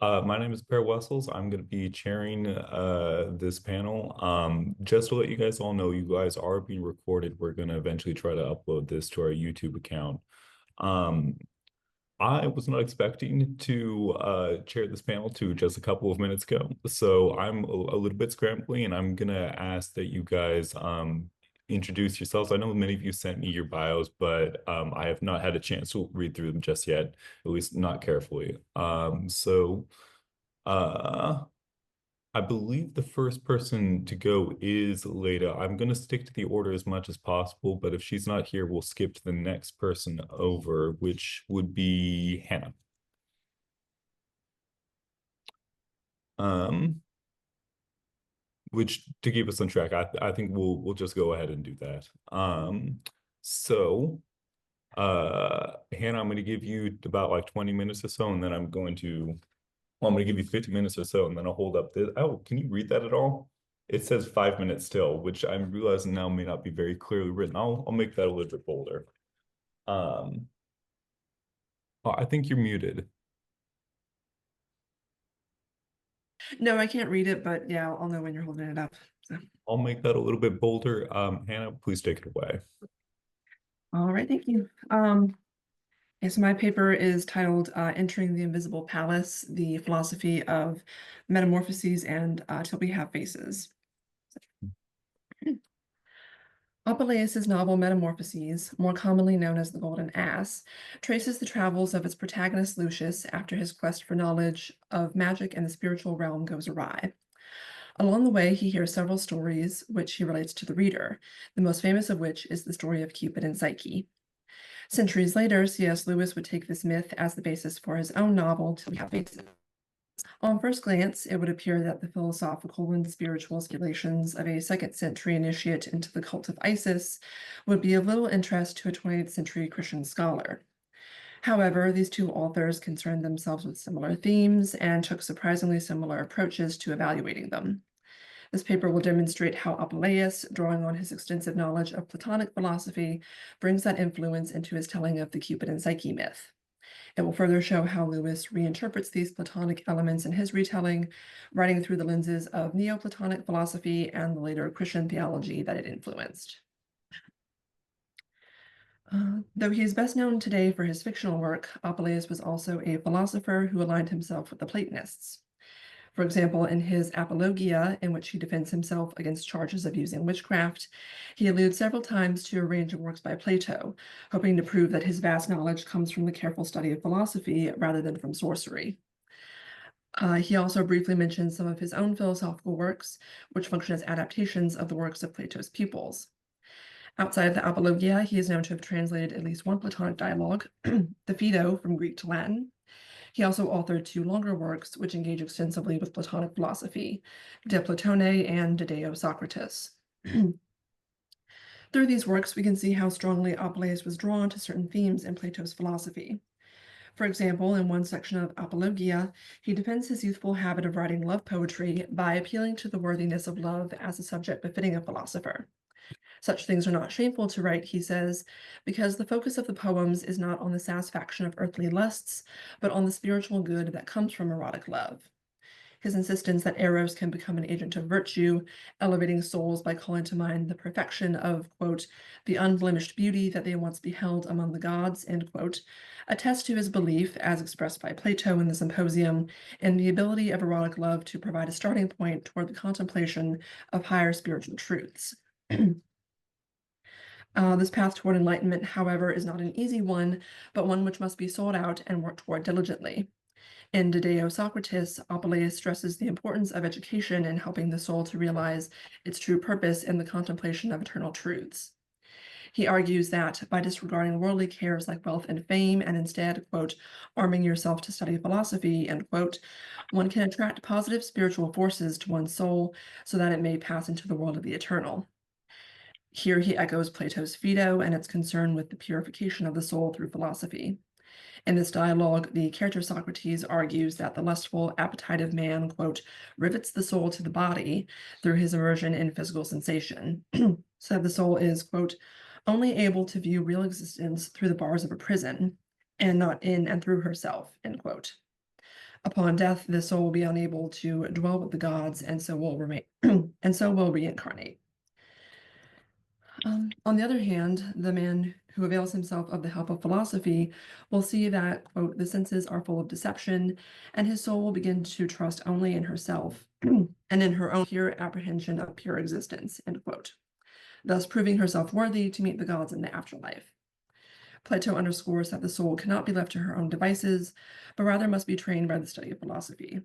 My name is Wessels. I'm going to be chairing this panel. Just to let you guys all know, you guys are being recorded. We're going to eventually try to upload this to our YouTube account. Um, I was not expecting to chair this panel to just a couple of minutes ago, so I'm a little bit scrambling, and I'm gonna ask that you guys introduce yourselves. I know many of you sent me your bios, but I have not had a chance to read through them just yet, at least not carefully. Uh, I believe the first person to go is Leda. I'm going to stick to the order as much as possible, but if she's not here, we'll skip to the next person over, which would be Hanna. Um, which to keep us on track, I think we'll just go ahead and do that. So Hanna, I'm going to give you about like 20 minutes or so, and then I'm going to give you 50 minutes or so, and then I'll hold up this. Oh, can you read that at all? It says 5 minutes still, which I'm realizing now may not be very clearly written. I'll make that a little bit bolder. Um, oh, I think you're muted. No, I can't read it, but yeah, I'll know when you're holding it up. So, I'll make that a little bit bolder. Hanna, please take it away. all right, thank you. So my paper is titled Entering the Invisible Palace, the Philosophy of Metamorphoses and Till We Have Faces. Apuleius' novel Metamorphoses, more commonly known as The Golden Ass, traces the travels of its protagonist Lucius after his quest for knowledge of magic and the spiritual realm goes awry. Along the way, he hears several stories which he relates to the reader, the most famous of which is the story of Cupid and Psyche. Centuries later, C.S. Lewis would take this myth as the basis for his own novel, Till We Have Faces. On first glance, it would appear that the philosophical and spiritual speculations of a second-century initiate into the cult of Isis would be of little interest to a 20th century Christian scholar. However, these two authors concerned themselves with similar themes and took surprisingly similar approaches to evaluating them. This paper will demonstrate how Apuleius, drawing on his extensive knowledge of Platonic philosophy, brings that influence into his telling of the Cupid and Psyche myth. It will further show how Lewis reinterprets these Platonic elements in his retelling, writing through the lenses of Neoplatonic philosophy and the later Christian theology that it influenced. Though he is best known today for his fictional work, Apuleius was also a philosopher who aligned himself with the Platonists. For example, in his Apologia, in which he defends himself against charges of using witchcraft, he alludes several times to a range of works by Plato, hoping to prove that his vast knowledge comes from the careful study of philosophy rather than from sorcery. He also briefly mentions some of his own philosophical works, which function as adaptations of the works of Plato's pupils. Outside of the Apologia, he is known to have translated at least one Platonic dialogue, the Phaedo from Greek to Latin. He also authored two longer works which engage extensively with Platonic philosophy, De Platone and De Deo Socrates. Through these works, we can see how strongly Apuleius was drawn to certain themes in Plato's philosophy. For example, in one section of Apologia, he defends his youthful habit of writing love poetry by appealing to the worthiness of love as a subject befitting a philosopher. Such things are not shameful to write, he says, because the focus of the poems is not on the satisfaction of earthly lusts, but on the spiritual good that comes from erotic love. His insistence that eros can become an agent of virtue, elevating souls by calling to mind the perfection of, quote, the unblemished beauty that they once beheld among the gods, end quote, attests to his belief, as expressed by Plato in the Symposium, in the ability of erotic love to provide a starting point toward the contemplation of higher spiritual truths. This path toward enlightenment, however, is not an easy one, but one which must be sought out and worked toward diligently. In De Deo Socrates, Apuleius stresses the importance of education in helping the soul to realize its true purpose in the contemplation of eternal truths. He argues that by disregarding worldly cares like wealth and fame and instead, quote, arming yourself to study philosophy, end quote, one can attract positive spiritual forces to one's soul so that it may pass into the world of the eternal. Here he echoes Plato's Phaedo and its concern with the purification of the soul through philosophy. In this dialogue, the character Socrates argues that the lustful appetite of man, quote, rivets the soul to the body through his immersion in physical sensation, so that the soul is, quote, only able to view real existence through the bars of a prison and not in and through herself, end quote. Upon death, the soul will be unable to dwell with the gods, and so will remain, and so will reincarnate. On the other hand, the man who avails himself of the help of philosophy will see that, quote, the senses are full of deception, and his soul will begin to trust only in herself and in her own pure apprehension of pure existence, end quote, thus proving herself worthy to meet the gods in the afterlife. Plato underscores that the soul cannot be left to her own devices, but rather must be trained by the study of philosophy.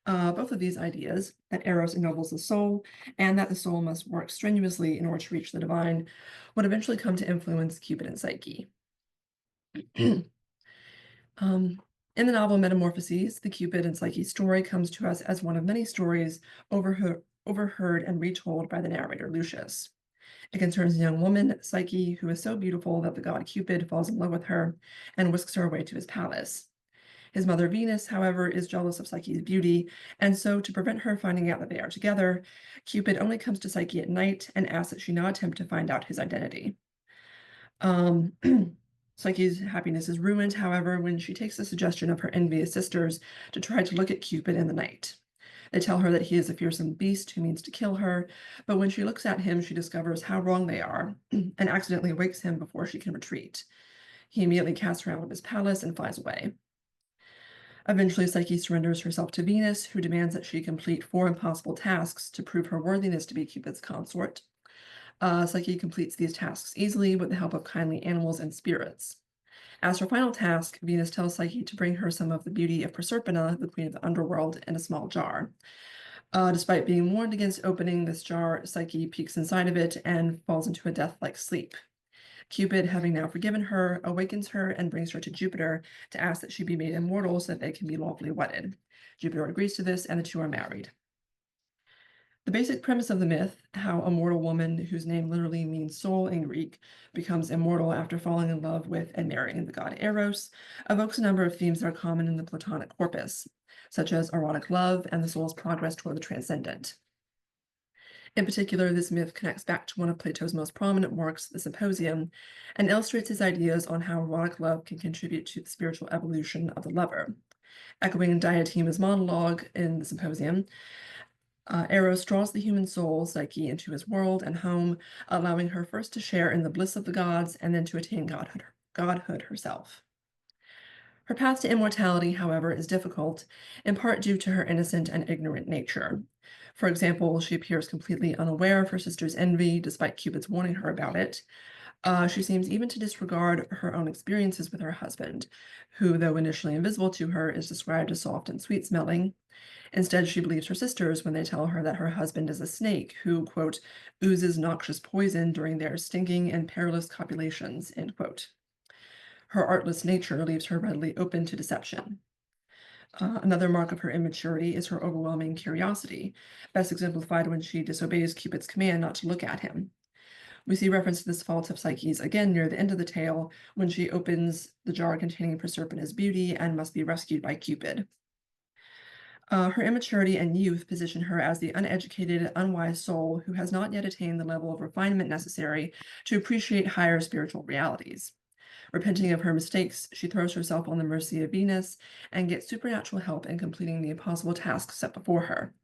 Both of these ideas, that Eros ennobles the soul and that the soul must work strenuously in order to reach the divine, would eventually come to influence Cupid and Psyche. In the novel Metamorphoses, the Cupid and Psyche story comes to us as one of many stories overheard and retold by the narrator Lucius. It concerns a young woman, Psyche, who is so beautiful that the god Cupid falls in love with her and whisks her away to his palace. His mother Venus, however, is jealous of Psyche's beauty, and so to prevent her finding out that they are together, Cupid only comes to Psyche at night and asks that she not attempt to find out his identity. Psyche's happiness is ruined, however, when she takes the suggestion of her envious sisters to try to look at Cupid in the night. They tell her that he is a fearsome beast who means to kill her, but when she looks at him, she discovers how wrong they are and accidentally wakes him before she can retreat. He immediately casts her out of his palace and flies away. Eventually, Psyche surrenders herself to Venus, who demands that she complete 4 impossible tasks to prove her worthiness to be Cupid's consort. Psyche completes these tasks easily with the help of kindly animals and spirits. As her final task, Venus tells Psyche to bring her some of the beauty of Proserpina, the queen of the underworld, in a small jar. Despite being warned against opening this jar, Psyche peeks inside of it and falls into a death-like sleep. Cupid, having now forgiven her, awakens her and brings her to Jupiter to ask that she be made immortal so that they can be lawfully wedded. Jupiter agrees to this, and the two are married. The basic premise of the myth, how a mortal woman, whose name literally means soul in Greek, becomes immortal after falling in love with and marrying the god Eros, evokes a number of themes that are common in the Platonic corpus, such as erotic love and the soul's progress toward the transcendent. In particular, this myth connects back to one of Plato's most prominent works, the Symposium, and illustrates his ideas on how erotic love can contribute to the spiritual evolution of the lover. Echoing Diotima's monologue in the Symposium, Eros draws the human soul, Psyche, into his world and home, allowing her first to share in the bliss of the gods and then to attain godhood herself. Her path to immortality, however, is difficult, in part due to her innocent and ignorant nature. For example, she appears completely unaware of her sister's envy, despite Cupid's warning her about it. She seems even to disregard her own experiences with her husband, who, though initially invisible to her, is described as soft and sweet-smelling. Instead, she believes her sisters when they tell her that her husband is a snake who, quote, oozes noxious poison during their stinking and perilous copulations, end quote. Her artless nature leaves her readily open to deception. Another mark of her immaturity is her overwhelming curiosity, best exemplified when she disobeys Cupid's command not to look at him. We see reference to this fault of Psyche's again near the end of the tale, when she opens the jar containing Proserpina's beauty and must be rescued by Cupid. Her immaturity and youth position her as the uneducated, unwise soul who has not yet attained the level of refinement necessary to appreciate higher spiritual realities. Repenting of her mistakes, she throws herself on the mercy of Venus and gets supernatural help in completing the impossible tasks set before her.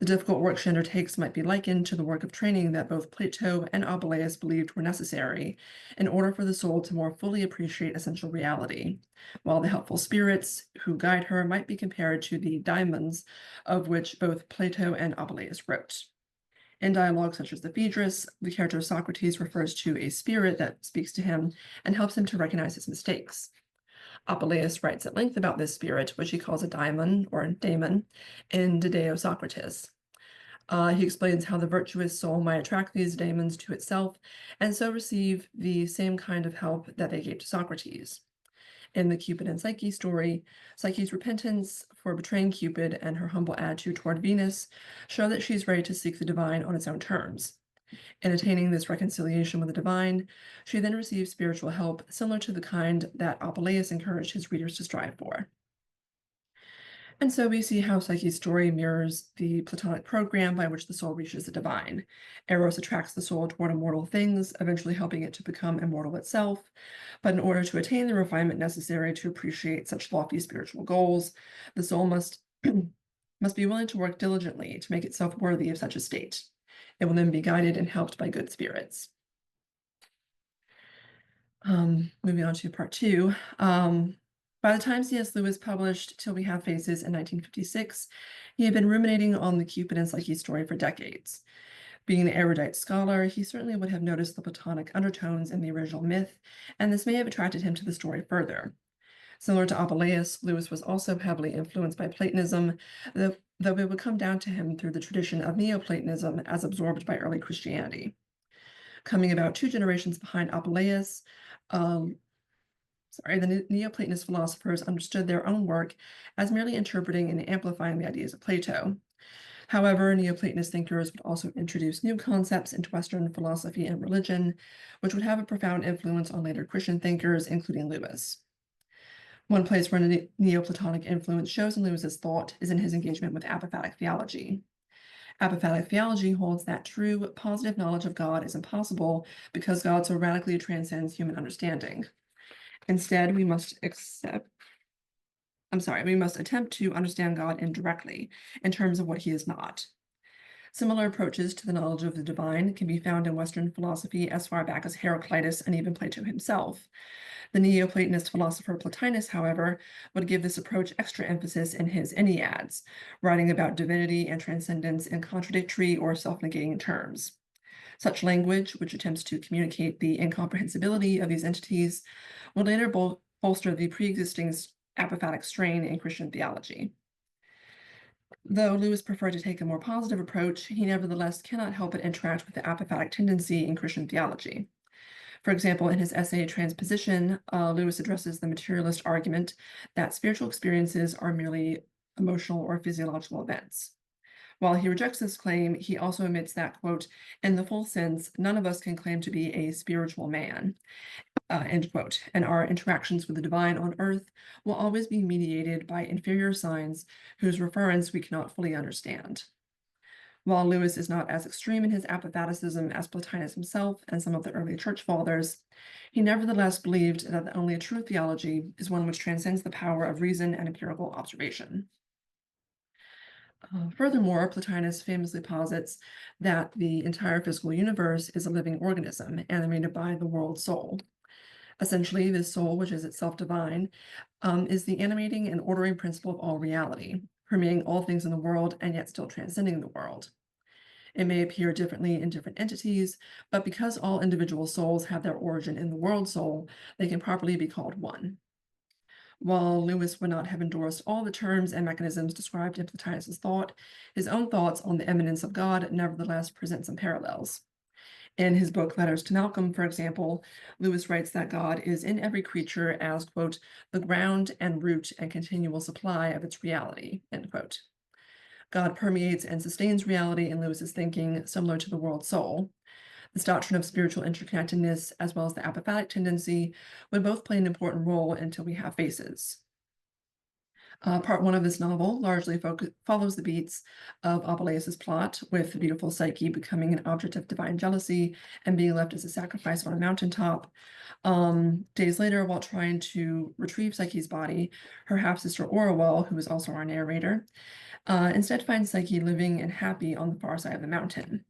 The difficult work she undertakes might be likened to the work of training that both Plato and Apuleius believed were necessary in order for the soul to more fully appreciate essential reality, while the helpful spirits who guide her might be compared to the daimons of which both Plato and Apuleius wrote. In dialogue such as the Phaedrus, the character Socrates refers to a spirit that speaks to him and helps him to recognize his mistakes. Apuleius writes at length about this spirit, which he calls a daimon or daemon, in De Socrates. He explains how the virtuous soul might attract these daemons to itself and so receive the same kind of help that they gave to Socrates. In the Cupid and Psyche story, Psyche's repentance for betraying Cupid and her humble attitude toward Venus show that she's ready to seek the divine on its own terms. In attaining this reconciliation with the divine, she then receives spiritual help similar to the kind that Apuleius encouraged his readers to strive for. And so we see how Psyche's story mirrors the Platonic program by which the soul reaches the divine. Eros attracts the soul toward immortal things, eventually helping it to become immortal itself. But in order to attain the refinement necessary to appreciate such lofty spiritual goals, the soul must must be willing to work diligently to make itself worthy of such a state. It will then be guided and helped by good spirits. Moving on to part two. By the time C.S. Lewis published Till We Have Faces in 1956, he had been ruminating on the Cupid and Psyche story for decades. Being an erudite scholar, he certainly would have noticed the Platonic undertones in the original myth, and this may have attracted him to the story further. Similar to Apuleius, Lewis was also heavily influenced by Platonism, though it would come down to him through the tradition of Neoplatonism as absorbed by early Christianity. Coming about 2 generations behind Apuleius, the Neoplatonist philosophers understood their own work as merely interpreting and amplifying the ideas of Plato. However, Neoplatonist thinkers would also introduce new concepts into Western philosophy and religion, which would have a profound influence on later Christian thinkers, including Lewis. One place where Neoplatonic influence shows in Lewis's thought is in his engagement with apophatic theology. Apophatic theology holds that true, positive knowledge of God is impossible because God so radically transcends human understanding. Instead, we must attempt to understand God indirectly in terms of what he is not. Similar approaches to the knowledge of the divine can be found in Western philosophy as far back as Heraclitus and even Plato himself. The Neoplatonist philosopher Plotinus, however, would give this approach extra emphasis in his Enneads, writing about divinity and transcendence in contradictory or self-negating terms. Such language, which attempts to communicate the incomprehensibility of these entities, would later bolster the pre-existing apophatic strain in Christian theology. Though Lewis preferred to take a more positive approach, he nevertheless cannot help but interact with the apophatic tendency in Christian theology. For example, in his essay Transposition, Lewis addresses the materialist argument that spiritual experiences are merely emotional or physiological events. While he rejects this claim, he also admits that, quote, in the full sense, none of us can claim to be a spiritual man, end quote, and our interactions with the divine on earth will always be mediated by inferior signs whose reference we cannot fully understand. While Lewis is not as extreme in his apophaticism as Plotinus himself and some of the early church fathers, he nevertheless believed that only a true theology is one which transcends the power of reason and empirical observation. Furthermore, Plotinus famously posits that the entire physical universe is a living organism animated by the world soul. Essentially, this soul, which is itself divine, is the animating and ordering principle of all reality, permeating all things in the world and yet still transcending the world. It may appear differently in different entities, but because all individual souls have their origin in the world soul, they can properly be called one. While Lewis would not have endorsed all the terms and mechanisms described in Plotinus's thought, his own thoughts on the immanence of God nevertheless present some parallels. In his book Letters to Malcolm, for example, Lewis writes that God is in every creature as, quote, the ground and root and continual supply of its reality, end quote. God permeates and sustains reality in Lewis's thinking, similar to the world soul. This doctrine of spiritual interconnectedness, as well as the apophatic tendency, would both play an important role until we have faces. Part 1 of this novel largely follows the beats of Apuleius' plot, with the beautiful Psyche becoming an object of divine jealousy and being left as a sacrifice on a mountaintop. Days later, while trying to retrieve Psyche's body, her half-sister Orual, who is also our narrator, instead finds Psyche living and happy on the far side of the mountain.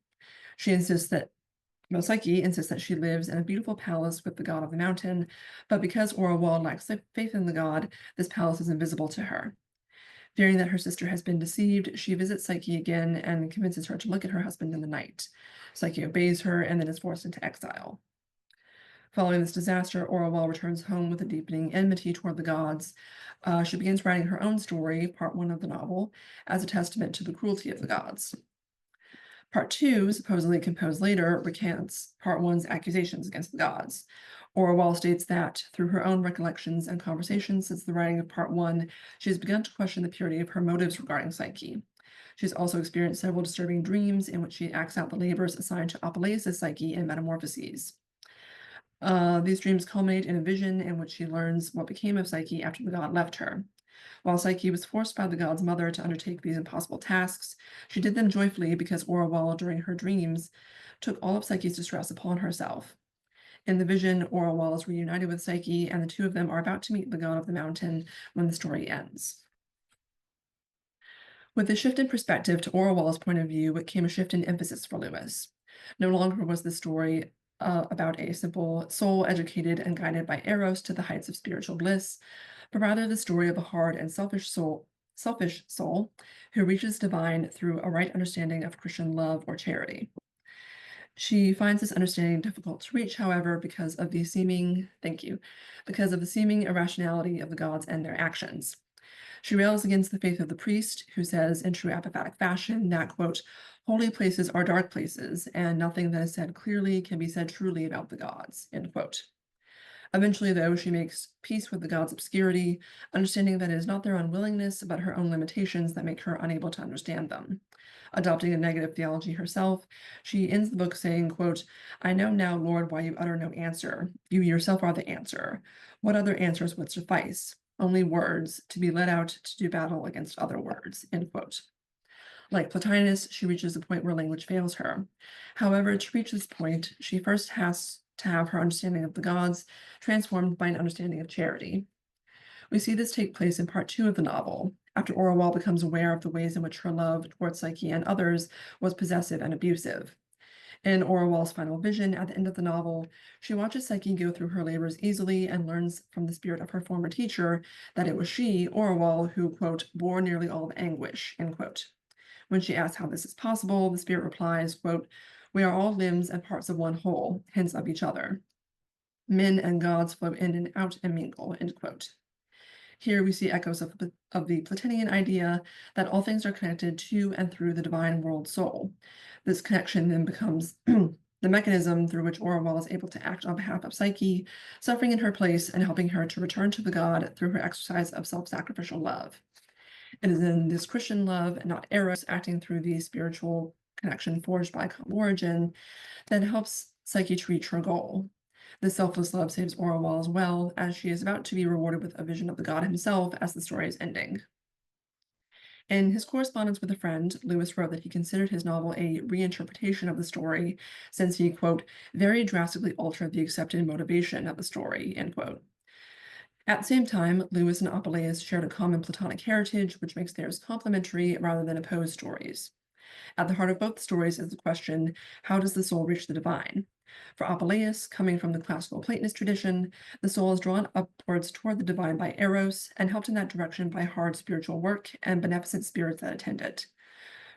Psyche insists that she lives in a beautiful palace with the god of the mountain, but because Orual lacks faith in the god, this palace is invisible to her. Fearing that her sister has been deceived, she visits Psyche again and convinces her to look at her husband in the night. Psyche obeys her and then is forced into exile. Following this disaster, Orual returns home with a deepening enmity toward the gods. She begins writing her own story, part 1 of the novel, as a testament to the cruelty of the gods. Part 2, supposedly composed later, recants Part 1's accusations against the gods. Orual states that, through her own recollections and conversations since the writing of Part 1, she has begun to question the purity of her motives regarding Psyche. She has also experienced several disturbing dreams in which she acts out the labors assigned to Apuleius' Psyche in Metamorphoses. These dreams culminate in a vision in which she learns what became of Psyche after the god left her. While Psyche was forced by the god's mother to undertake these impossible tasks, she did them joyfully because Orual, during her dreams, took all of Psyche's distress upon herself. In the vision, Orual is reunited with Psyche, and the two of them are about to meet the god of the mountain when the story ends. With the shift in perspective to Orual's point of view, it came a shift in emphasis for Lewis. No longer was the story about a simple soul educated and guided by Eros to the heights of spiritual bliss, but rather the story of a hard and selfish soul who reaches divine through a right understanding of Christian love or charity. She finds this understanding difficult to reach, however, because of the seeming irrationality of the gods and their actions. She rails against the faith of the priest, who says in true apophatic fashion that, quote, holy places are dark places, and nothing that is said clearly can be said truly about the gods, end quote. Eventually, though, she makes peace with the gods' obscurity, understanding that it is not their unwillingness, but her own limitations that make her unable to understand them. Adopting a negative theology herself, she ends the book saying, quote, I know now, Lord, why you utter no answer. You yourself are the answer. What other answers would suffice? Only words, to be led out to do battle against other words, end quote. Like Plotinus, she reaches a point where language fails her. However, to reach this point, she first has to have her understanding of the gods transformed by an understanding of charity. We see this take place in part 2 of the novel, after Orual becomes aware of the ways in which her love towards Psyche and others was possessive and abusive. In Orual's final vision at the end of the novel, she watches Psyche go through her labors easily and learns from the spirit of her former teacher that it was she, Orual, who, quote, bore nearly all of anguish, end quote. When she asks how this is possible, the spirit replies, quote, we are all limbs and parts of one whole, hence of each other. Men and gods flow in and out and mingle, end quote. Here we see echoes of the Platonian idea that all things are connected to and through the divine world soul. This connection then becomes the mechanism through which Orual is able to act on behalf of Psyche, suffering in her place and helping her to return to the god through her exercise of self-sacrificial love. It is in this Christian love, and not Eros acting through the spiritual connection forged by common origin, that helps Psyche to reach her goal. This selfless love saves Orual as well, as she is about to be rewarded with a vision of the god himself as the story is ending. In his correspondence with a friend, Lewis wrote that he considered his novel a reinterpretation of the story, since he, quote, very drastically altered the accepted motivation of the story, end quote. At the same time, Lewis and Apuleius shared a common Platonic heritage, which makes theirs complementary rather than opposed stories. At the heart of both stories is the question, how does the soul reach the divine? For Apuleius, coming from the classical Platonist tradition, the soul is drawn upwards toward the divine by Eros and helped in that direction by hard spiritual work and beneficent spirits that attend it.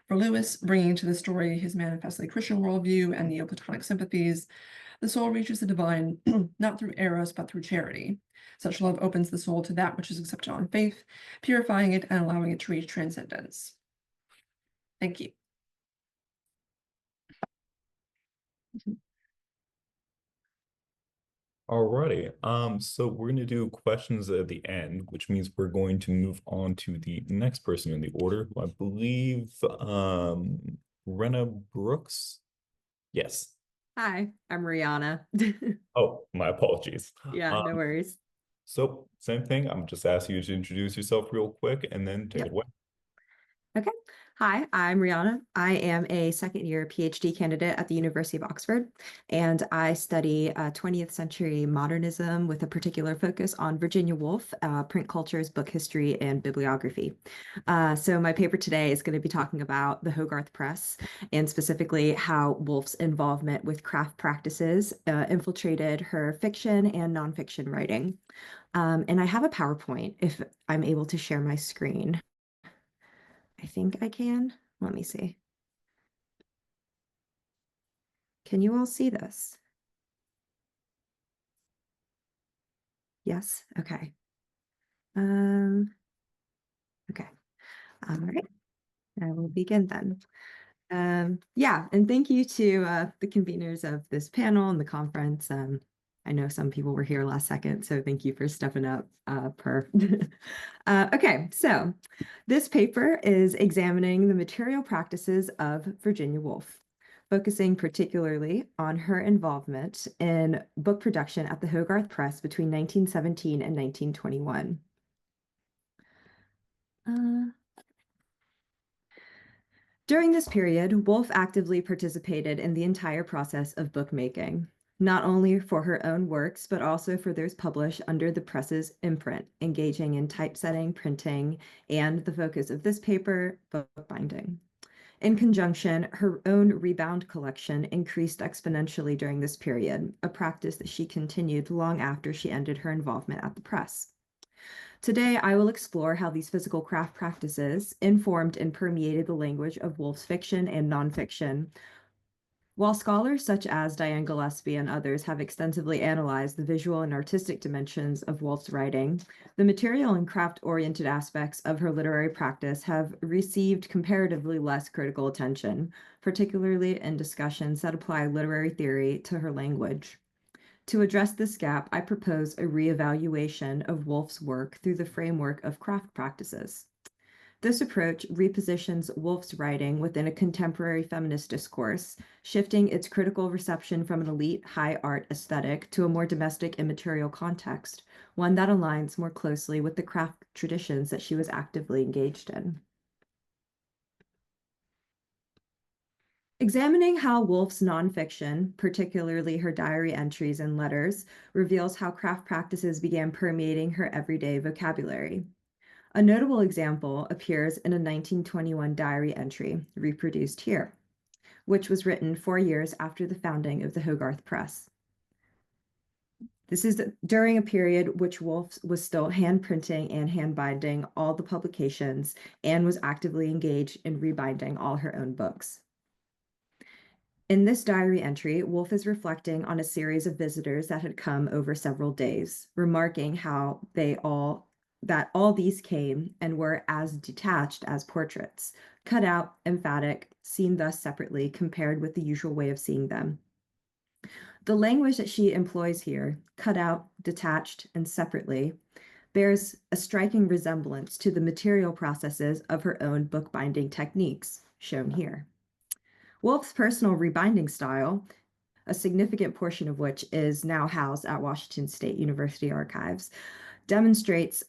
For Lewis, bringing to the story his manifestly Christian worldview and Neoplatonic sympathies, the soul reaches the divine not through Eros, but through charity. Such love opens the soul to that which is accepted on faith, purifying it and allowing it to reach transcendence. Thank you. Alrighty. So we're gonna do questions at the end, which means we're going to move on to the next person in the order, who I believe Reanna Brooks. Yes. Hi, I'm Reanna. Oh, my apologies. Yeah, no worries. So same thing. I'm just asking you to introduce yourself real quick and then take it Yep. away. Okay. Hi, I'm Reanna. I am a second year PhD candidate at the University of Oxford, and I study 20th century modernism with a particular focus on Virginia Woolf, print cultures, book history, and bibliography. So my paper today is going to be talking about the Hogarth Press and specifically how Woolf's involvement with craft practices infiltrated her fiction and nonfiction writing. And I have a PowerPoint if I'm able to share my screen. I think I can. Let me see. Can you all see this? Yes? Okay. Okay. All right. I will begin then. Yeah, and thank you to the conveners of this panel and the conference. I know some people were here last second, so thank you for stepping up per. Okay, so this paper is examining the material practices of Virginia Woolf, focusing particularly on her involvement in book production at the Hogarth Press between 1917 and 1921. During this period, Woolf actively participated in the entire process of bookmaking, not only for her own works, but also for those published under the press's imprint, engaging in typesetting, printing, and the focus of this paper, bookbinding. In conjunction, her own rebound collection increased exponentially during this period, a practice that she continued long after she ended her involvement at the press. Today, I will explore how these physical craft practices informed and permeated the language of Woolf's fiction and nonfiction. While scholars such as Diane Gillespie and others have extensively analyzed the visual and artistic dimensions of Woolf's writing, the material and craft-oriented aspects of her literary practice have received comparatively less critical attention, particularly in discussions that apply literary theory to her language. To address this gap, I propose a reevaluation of Woolf's work through the framework of craft practices. This approach repositions Woolf's writing within a contemporary feminist discourse, shifting its critical reception from an elite high art aesthetic to a more domestic immaterial context, one that aligns more closely with the craft traditions that she was actively engaged in. Examining how Woolf's nonfiction, particularly her diary entries and letters, reveals how craft practices began permeating her everyday vocabulary. A notable example appears in a 1921 diary entry, reproduced here, which was written 4 years after the founding of the Hogarth Press. This is during a period which Woolf was still hand printing and hand binding all the publications and was actively engaged in rebinding all her own books. In this diary entry, Woolf is reflecting on a series of visitors that had come over several days, remarking how all these came and were as detached as portraits, cut out, emphatic, seen thus separately compared with the usual way of seeing them. The language that she employs here, cut out, detached, and separately, bears a striking resemblance to the material processes of her own bookbinding techniques, shown here. Woolf's personal rebinding style, a significant portion of which is now housed at Washington State University Archives, demonstrates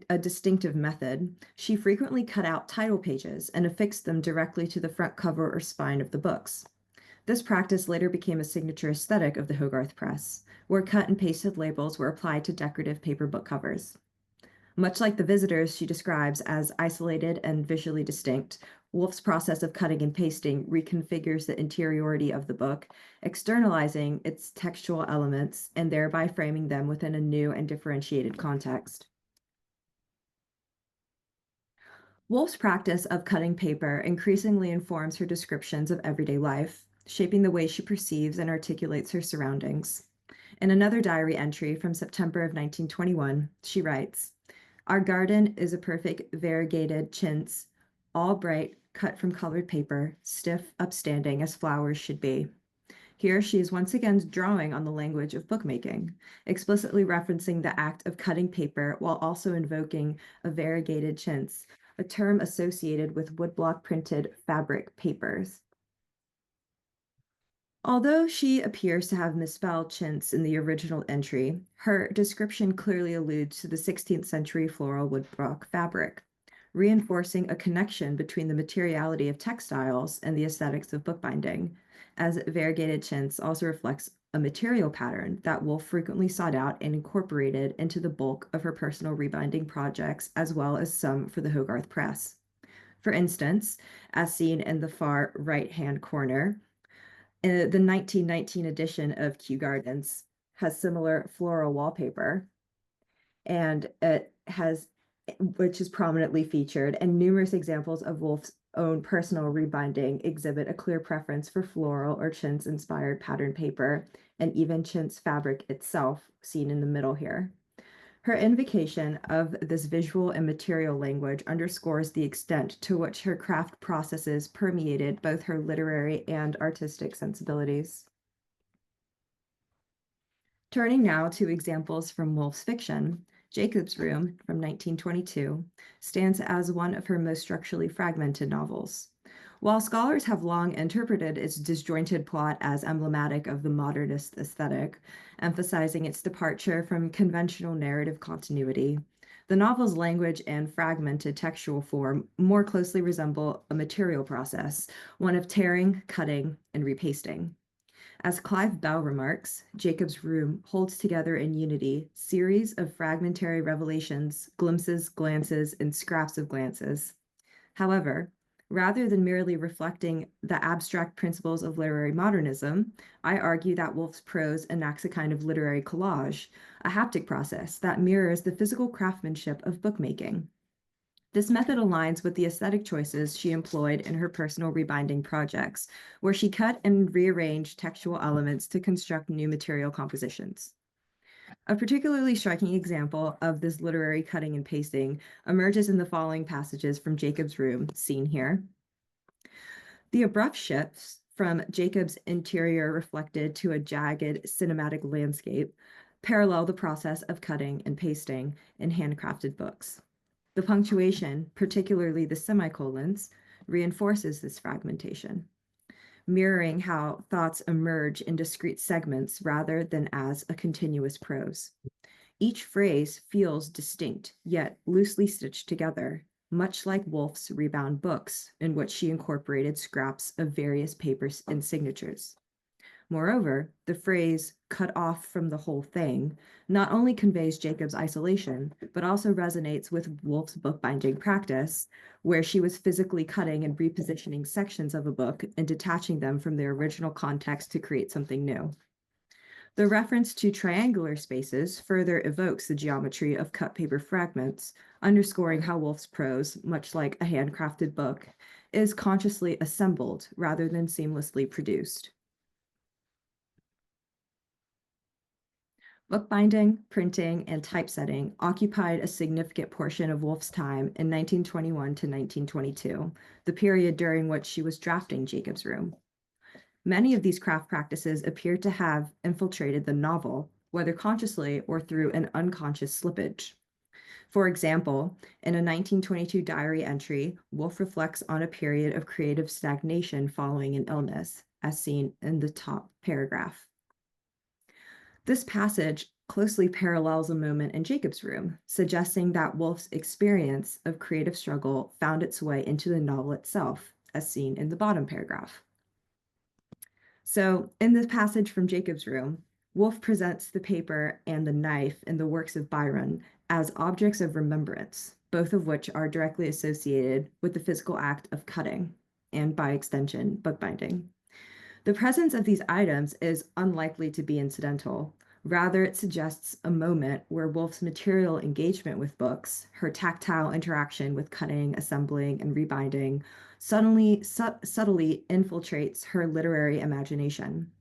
a distinctive method. She frequently cut out title pages and affixed them directly to the front cover or spine of the books. This practice later became a signature aesthetic of the Hogarth Press, where cut and pasted labels were applied to decorative paper book covers. Much like the visitors she describes as isolated and visually distinct, Woolf's process of cutting and pasting reconfigures the interiority of the book, externalizing its textual elements and thereby framing them within a new and differentiated context. Woolf's practice of cutting paper increasingly informs her descriptions of everyday life, shaping the way she perceives and articulates her surroundings. In another diary entry from September of 1921, she writes, "Our garden is a perfect variegated chintz, all bright, cut from colored paper, stiff, upstanding as flowers should be." Here she is once again drawing on the language of bookmaking, explicitly referencing the act of cutting paper while also invoking a variegated chintz, a term associated with woodblock printed fabric papers. Although she appears to have misspelled chintz in the original entry, her description clearly alludes to the 16th century floral woodblock fabric, reinforcing a connection between the materiality of textiles and the aesthetics of bookbinding, as variegated chintz also reflects a material pattern that Woolf frequently sought out and incorporated into the bulk of her personal rebinding projects, as well as some for the Hogarth Press. For instance, as seen in the far right-hand corner, the 1919 edition of Kew Gardens has similar floral wallpaper, and which is prominently featured, and numerous examples of Woolf's own personal rebinding exhibit a clear preference for floral or chintz-inspired pattern paper, and even chintz fabric itself, seen in the middle here. Her invocation of this visual and material language underscores the extent to which her craft processes permeated both her literary and artistic sensibilities. Turning now to examples from Woolf's fiction, Jacob's Room from 1922 stands as one of her most structurally fragmented novels. While scholars have long interpreted its disjointed plot as emblematic of the modernist aesthetic, emphasizing its departure from conventional narrative continuity, The novel's language and fragmented textual form more closely resemble a material process, one of tearing, cutting, and repasting. As Clive Bell remarks, Jacob's Room holds together in unity series of fragmentary revelations, glimpses, glances, and scraps of glances. However, rather than merely reflecting the abstract principles of literary modernism, I argue that Woolf's prose enacts a kind of literary collage, a haptic process that mirrors the physical craftsmanship of bookmaking. This method aligns with the aesthetic choices she employed in her personal rebinding projects, where she cut and rearranged textual elements to construct new material compositions. A particularly striking example of this literary cutting and pasting emerges in the following passages from Jacob's Room, seen here. The abrupt shifts from Jacob's interior reflected to a jagged cinematic landscape parallel the process of cutting and pasting in handcrafted books. The punctuation, particularly the semicolons, reinforces this fragmentation, mirroring how thoughts emerge in discrete segments rather than as a continuous prose. Each phrase feels distinct, yet loosely stitched together, much like Woolf's rebound books, in which she incorporated scraps of various papers and signatures. Moreover, the phrase cut off from the whole thing not only conveys Jacob's isolation, but also resonates with Woolf's bookbinding practice, where she was physically cutting and repositioning sections of a book and detaching them from their original context to create something new. The reference to triangular spaces further evokes the geometry of cut paper fragments, underscoring how Woolf's prose, much like a handcrafted book, is consciously assembled rather than seamlessly produced. Bookbinding, printing, and typesetting occupied a significant portion of Woolf's time in 1921 to 1922, the period during which she was drafting Jacob's Room. Many of these craft practices appear to have infiltrated the novel, whether consciously or through an unconscious slippage. For example, in a 1922 diary entry, Woolf reflects on a period of creative stagnation following an illness, as seen in the top paragraph. This passage closely parallels a moment in Jacob's Room, suggesting that Woolf's experience of creative struggle found its way into the novel itself, as seen in the bottom paragraph. So, in this passage from Jacob's Room, Woolf presents the paper and the knife in the works of Byron as objects of remembrance, both of which are directly associated with the physical act of cutting, and by extension, bookbinding. The presence of these items is unlikely to be incidental. Rather, it suggests a moment where Woolf's material engagement with books, her tactile interaction with cutting, assembling, and rebinding, subtly infiltrates her literary imagination.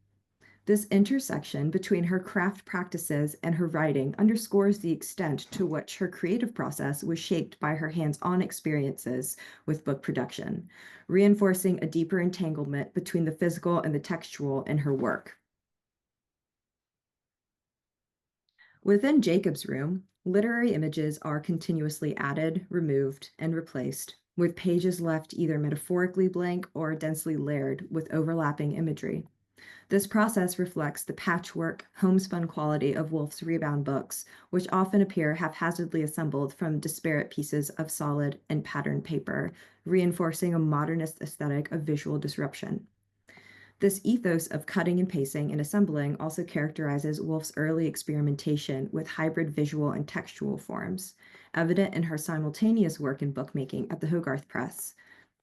This intersection between her craft practices and her writing underscores the extent to which her creative process was shaped by her hands-on experiences with book production, reinforcing a deeper entanglement between the physical and the textual in her work. Within Jacob's Room, literary images are continuously added, removed, and replaced, with pages left either metaphorically blank or densely layered with overlapping imagery. This process reflects the patchwork, homespun quality of Woolf's rebound books, which often appear haphazardly assembled from disparate pieces of solid and patterned paper, reinforcing a modernist aesthetic of visual disruption. This ethos of cutting and pasting and assembling also characterizes Woolf's early experimentation with hybrid visual and textual forms, evident in her simultaneous work in bookmaking at the Hogarth Press,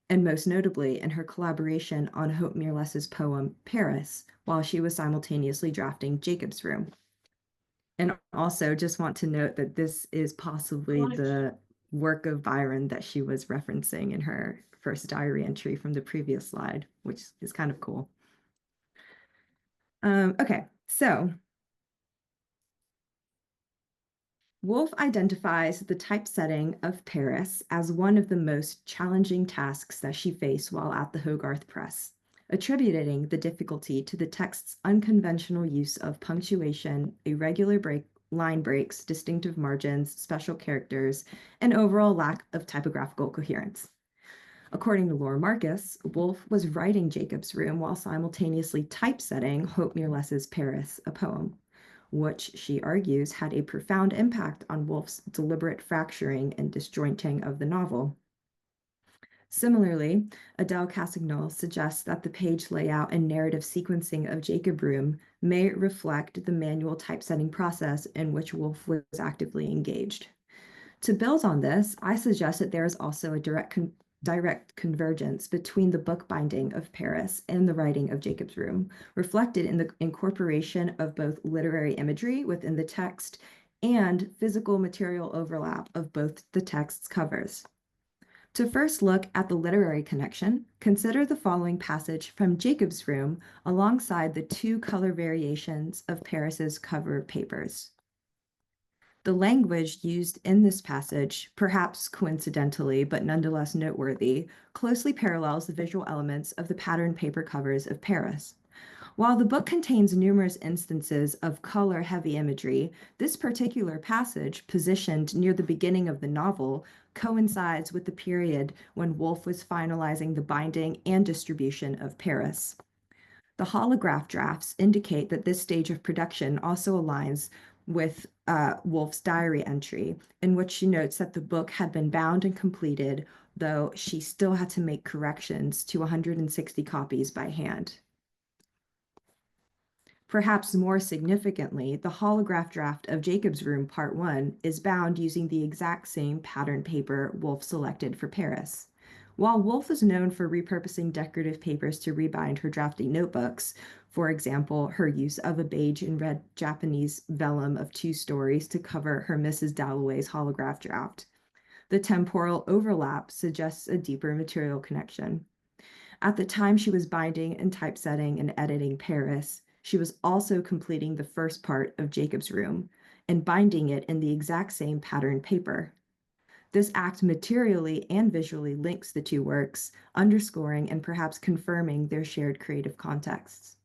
and most notably in her collaboration on Hope Mirless's poem Paris, while she was simultaneously drafting Jacob's Room. And also just want to note that this is possibly the work of Byron that she was referencing in her first diary entry from the previous slide, which is kind of cool. Okay, so Woolf identifies the typesetting of Paris as one of the most challenging tasks that she faced while at the Hogarth Press, attributing the difficulty to the text's unconventional use of punctuation, irregular line breaks, distinctive margins, special characters, and overall lack of typographical coherence. According to Laura Marcus, Woolf was writing Jacob's Room while simultaneously typesetting Hope Mirless's Paris, a poem. which she argues had a profound impact on Woolf's deliberate fracturing and disjointing of the novel. Similarly, Adele Cassignol suggests that the page layout and narrative sequencing of Jacob Room may reflect the manual typesetting process in which Woolf was actively engaged. To build on this, I suggest that there is also a direct convergence between the bookbinding of Paris and the writing of Jacob's Room, reflected in the incorporation of both literary imagery within the text and physical material overlap of both the text's covers. To first look at the literary connection, consider the following passage from Jacob's Room alongside the two color variations of Paris's cover papers. The language used in this passage, perhaps coincidentally but nonetheless noteworthy, closely parallels the visual elements of the pattern paper covers of Paris. While the book contains numerous instances of color-heavy imagery, this particular passage, positioned near the beginning of the novel, coincides with the period when Woolf was finalizing the binding and distribution of Paris. The holograph drafts indicate that this stage of production also aligns with Woolf's diary entry, in which she notes that the book had been bound and completed, though she still had to make corrections to 160 copies by hand. Perhaps more significantly, the holograph draft of Jacob's Room Part 1 is bound using the exact same pattern paper Woolf selected for Paris. While Woolf is known for repurposing decorative papers to rebind her drafting notebooks, for example, her use of a beige and red Japanese vellum of 2 stories to cover her Mrs. Dalloway's holograph draft, the temporal overlap suggests a deeper material connection. At the time she was binding and typesetting and editing Paris, she was also completing the first part of Jacob's Room and binding it in the exact same pattern paper. This act materially and visually links the two works, underscoring and perhaps confirming their shared creative contexts.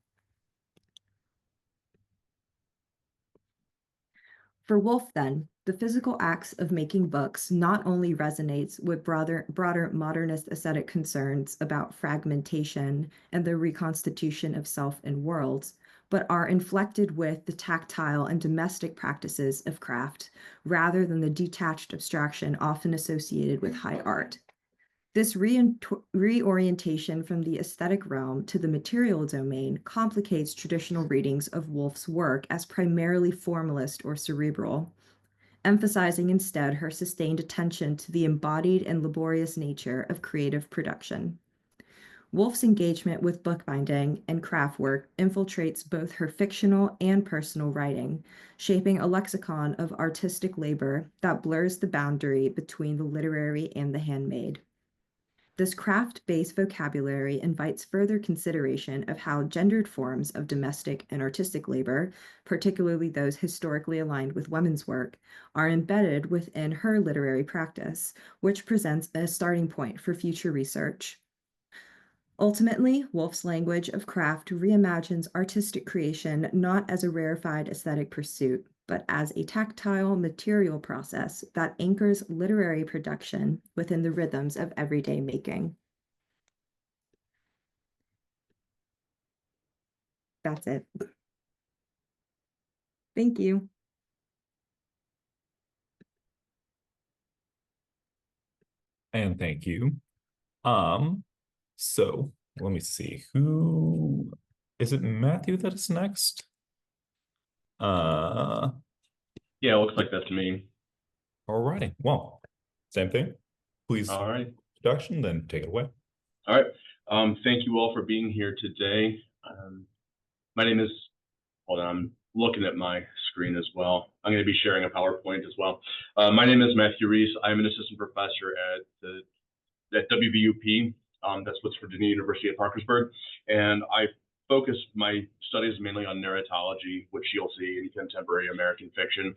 For Woolf, then, the physical acts of making books not only resonates with broader modernist aesthetic concerns about fragmentation and the reconstitution of self and worlds, but are inflected with the tactile and domestic practices of craft, rather than the detached abstraction often associated with high art. This reorientation from the aesthetic realm to the material domain complicates traditional readings of Woolf's work as primarily formalist or cerebral, emphasizing instead her sustained attention to the embodied and laborious nature of creative production. Woolf's engagement with bookbinding and craft work infiltrates both her fictional and personal writing, shaping a lexicon of artistic labor that blurs the boundary between the literary and the handmade. This craft-based vocabulary invites further consideration of how gendered forms of domestic and artistic labor, particularly those historically aligned with women's work, are embedded within her literary practice, which presents a starting point for future research. Ultimately, Woolf's language of craft reimagines artistic creation not as a rarefied aesthetic pursuit, but as a tactile material process that anchors literary production within the rhythms of everyday making. That's it. Thank you. And thank you. So let me see. Who is it? Matthew that is next? Yeah, it looks like that's me. All righty. Well, same thing. Please, All right. introduction, then take it away. All right. Thank you all for being here today. My name is, hold on, I'm looking at my screen as well. I'm going to be sharing a PowerPoint as well. My name is Matthew Raese. I'm an assistant professor at WVUP. That's West Virginia University at Parkersburg. And I focus my studies mainly on narratology, which you'll see in contemporary American fiction.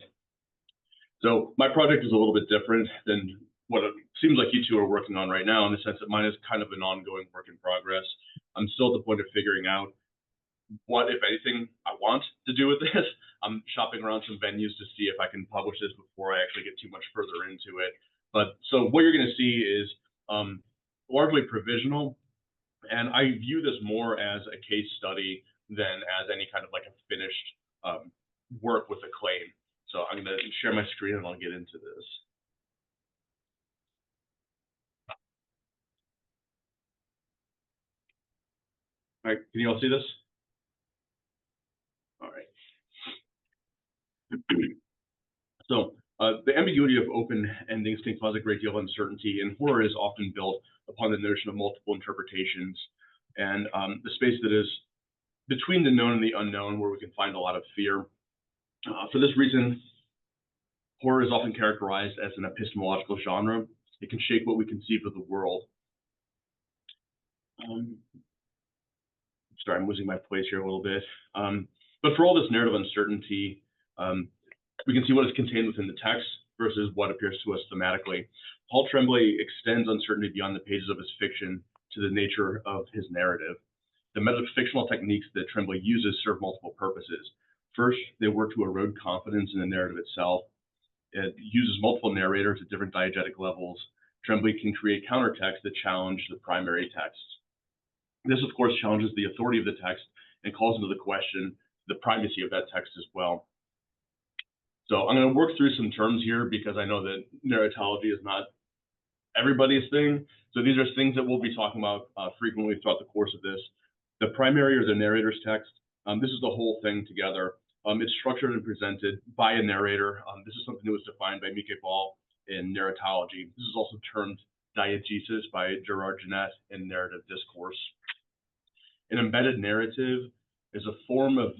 So my project is a little bit different than what it seems like you two are working on right now, in the sense that mine is kind of an ongoing work in progress. I'm still at the point of figuring out what, if anything, I want to do with this. I'm shopping around some venues to see if I can publish this before I actually get too much further into it. But so what you're going to see is largely provisional, and I view this more as a case study than as any kind of like a finished work with a claim. So I'm going to share my screen and I'll get into this. All right, can you all see this? All right. So the ambiguity of open endings can cause a great deal of uncertainty, and horror is often built upon the notion of multiple interpretations and the space that is between the known and the unknown, where we can find a lot of fear. For this reason, horror is often characterized as an epistemological genre. It can shape what we conceive of the world. Sorry, I'm losing my place here a little bit. But for all this narrative uncertainty, we can see what is contained within the text versus what appears to us thematically. Paul Tremblay extends uncertainty beyond the pages of his fiction to the nature of his narrative. The metafictional techniques that Tremblay uses serve multiple purposes. First, they work to erode confidence in the narrative itself. It uses multiple narrators at different diegetic levels. Tremblay can create countertexts that challenge the primary text. This, of course, challenges the authority of the text and calls into the question the primacy of that text as well. So I'm going to work through some terms here because I know that narratology is not everybody's thing. So these are things that we'll be talking about frequently throughout the course of this. The primary or the narrator's text, this is the whole thing together. It's structured and presented by a narrator. This is something that was defined by Mike Ball in narratology. This is also termed diegesis by Gerard Jeanette in narrative discourse. An embedded narrative is a form of,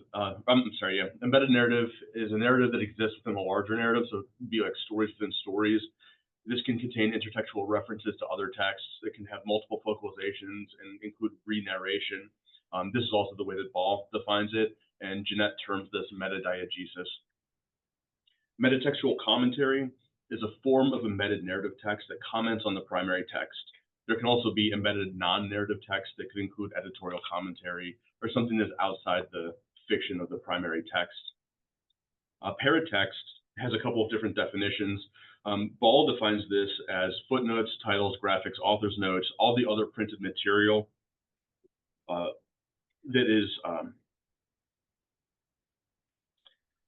embedded narrative is a narrative that exists within a larger narrative, so it would be like stories within stories. This can contain intertextual references to other texts. It can have multiple focalizations and include re-narration. This is also the way that Ball defines it, and Jeanette terms this meta-diegesis. Metatextual commentary is a form of embedded narrative text that comments on the primary text. There can also be embedded non-narrative text that could include editorial commentary or something that's outside the fiction of the primary text. Paratext has a couple of different definitions. Ball defines this as footnotes, titles, graphics, author's notes, all the other printed material that is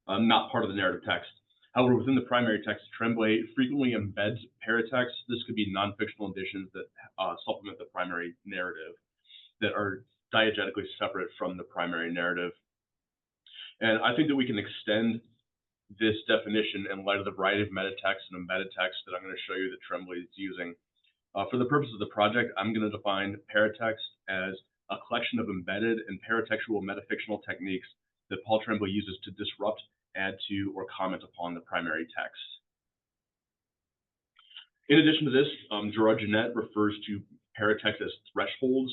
not part of the narrative text. However, within the primary text, Tremblay frequently embeds paratext. This could be non-fictional additions that supplement the primary narrative that are diegetically separate from the primary narrative. And I think that we can extend this definition in light of the variety of metatext and embedded text that I'm going to show you that Tremblay is using. For the purpose of the project, I'm going to define paratext as a collection of embedded and paratextual metafictional techniques that Paul Tremblay uses to disrupt, add to, or comment upon the primary text. In addition to this, Gerard Jeanette refers to paratext as thresholds,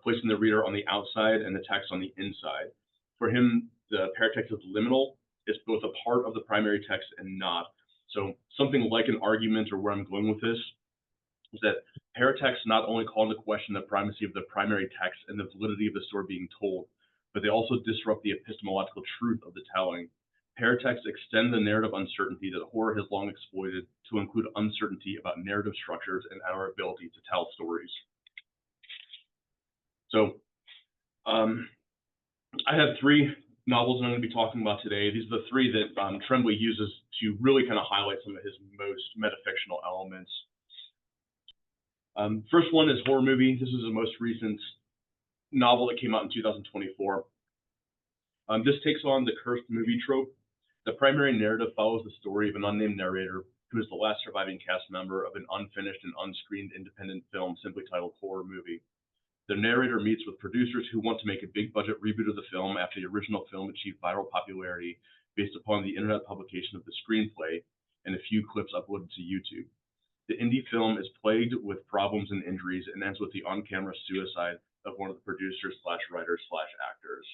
placing the reader on the outside and the text on the inside. For him, the paratext is liminal. It's both a part of the primary text and not. So something like an argument, or where I'm going with this, is that paratexts not only call into question the primacy of the primary text and the validity of the story being told, but they also disrupt the epistemological truth of the telling. Paratexts extend the narrative uncertainty that horror has long exploited to include uncertainty about narrative structures and our ability to tell stories. So I have three novels I'm going to be talking about today. These are the three that Tremblay uses to really kind of highlight some of his most metafictional elements. First one is Horror Movie. This is the most recent novel that came out in 2024. This takes on the cursed movie trope. The primary narrative follows the story of an unnamed narrator who is the last surviving cast member of an unfinished and unscreened independent film simply titled Horror Movie. The narrator meets with producers who want to make a big budget reboot of the film after the original film achieved viral popularity based upon the internet publication of the screenplay and a few clips uploaded to YouTube. The indie film is plagued with problems and injuries and ends with the on-camera suicide of one of the producers / writers / actors.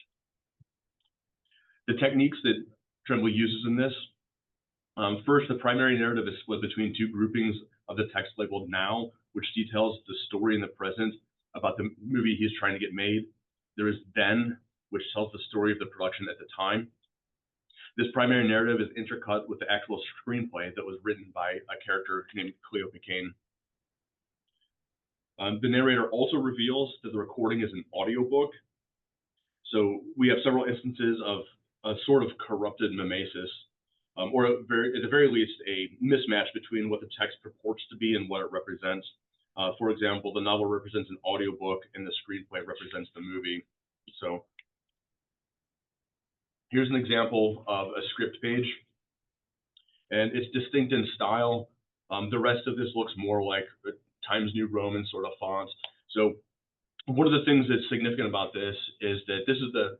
The techniques that Tremblay uses in this, first, the primary narrative is split between two groupings of the text labeled Now, which details the story in the present about the movie he's trying to get made. There is Then, which tells the story of the production at the time. This primary narrative is intercut with the actual screenplay that was written by a character named Cleopa Kane. The narrator also reveals that the recording is an audiobook. So we have several instances of a sort of corrupted mimesis, or at the very least, a mismatch between what the text purports to be and what it represents. For example, the novel represents an audiobook and the screenplay represents the movie. So here's an example of a script page, and it's distinct in style. The rest of this looks more like Times New Roman sort of fonts. So one of the things that's significant about this is that this is the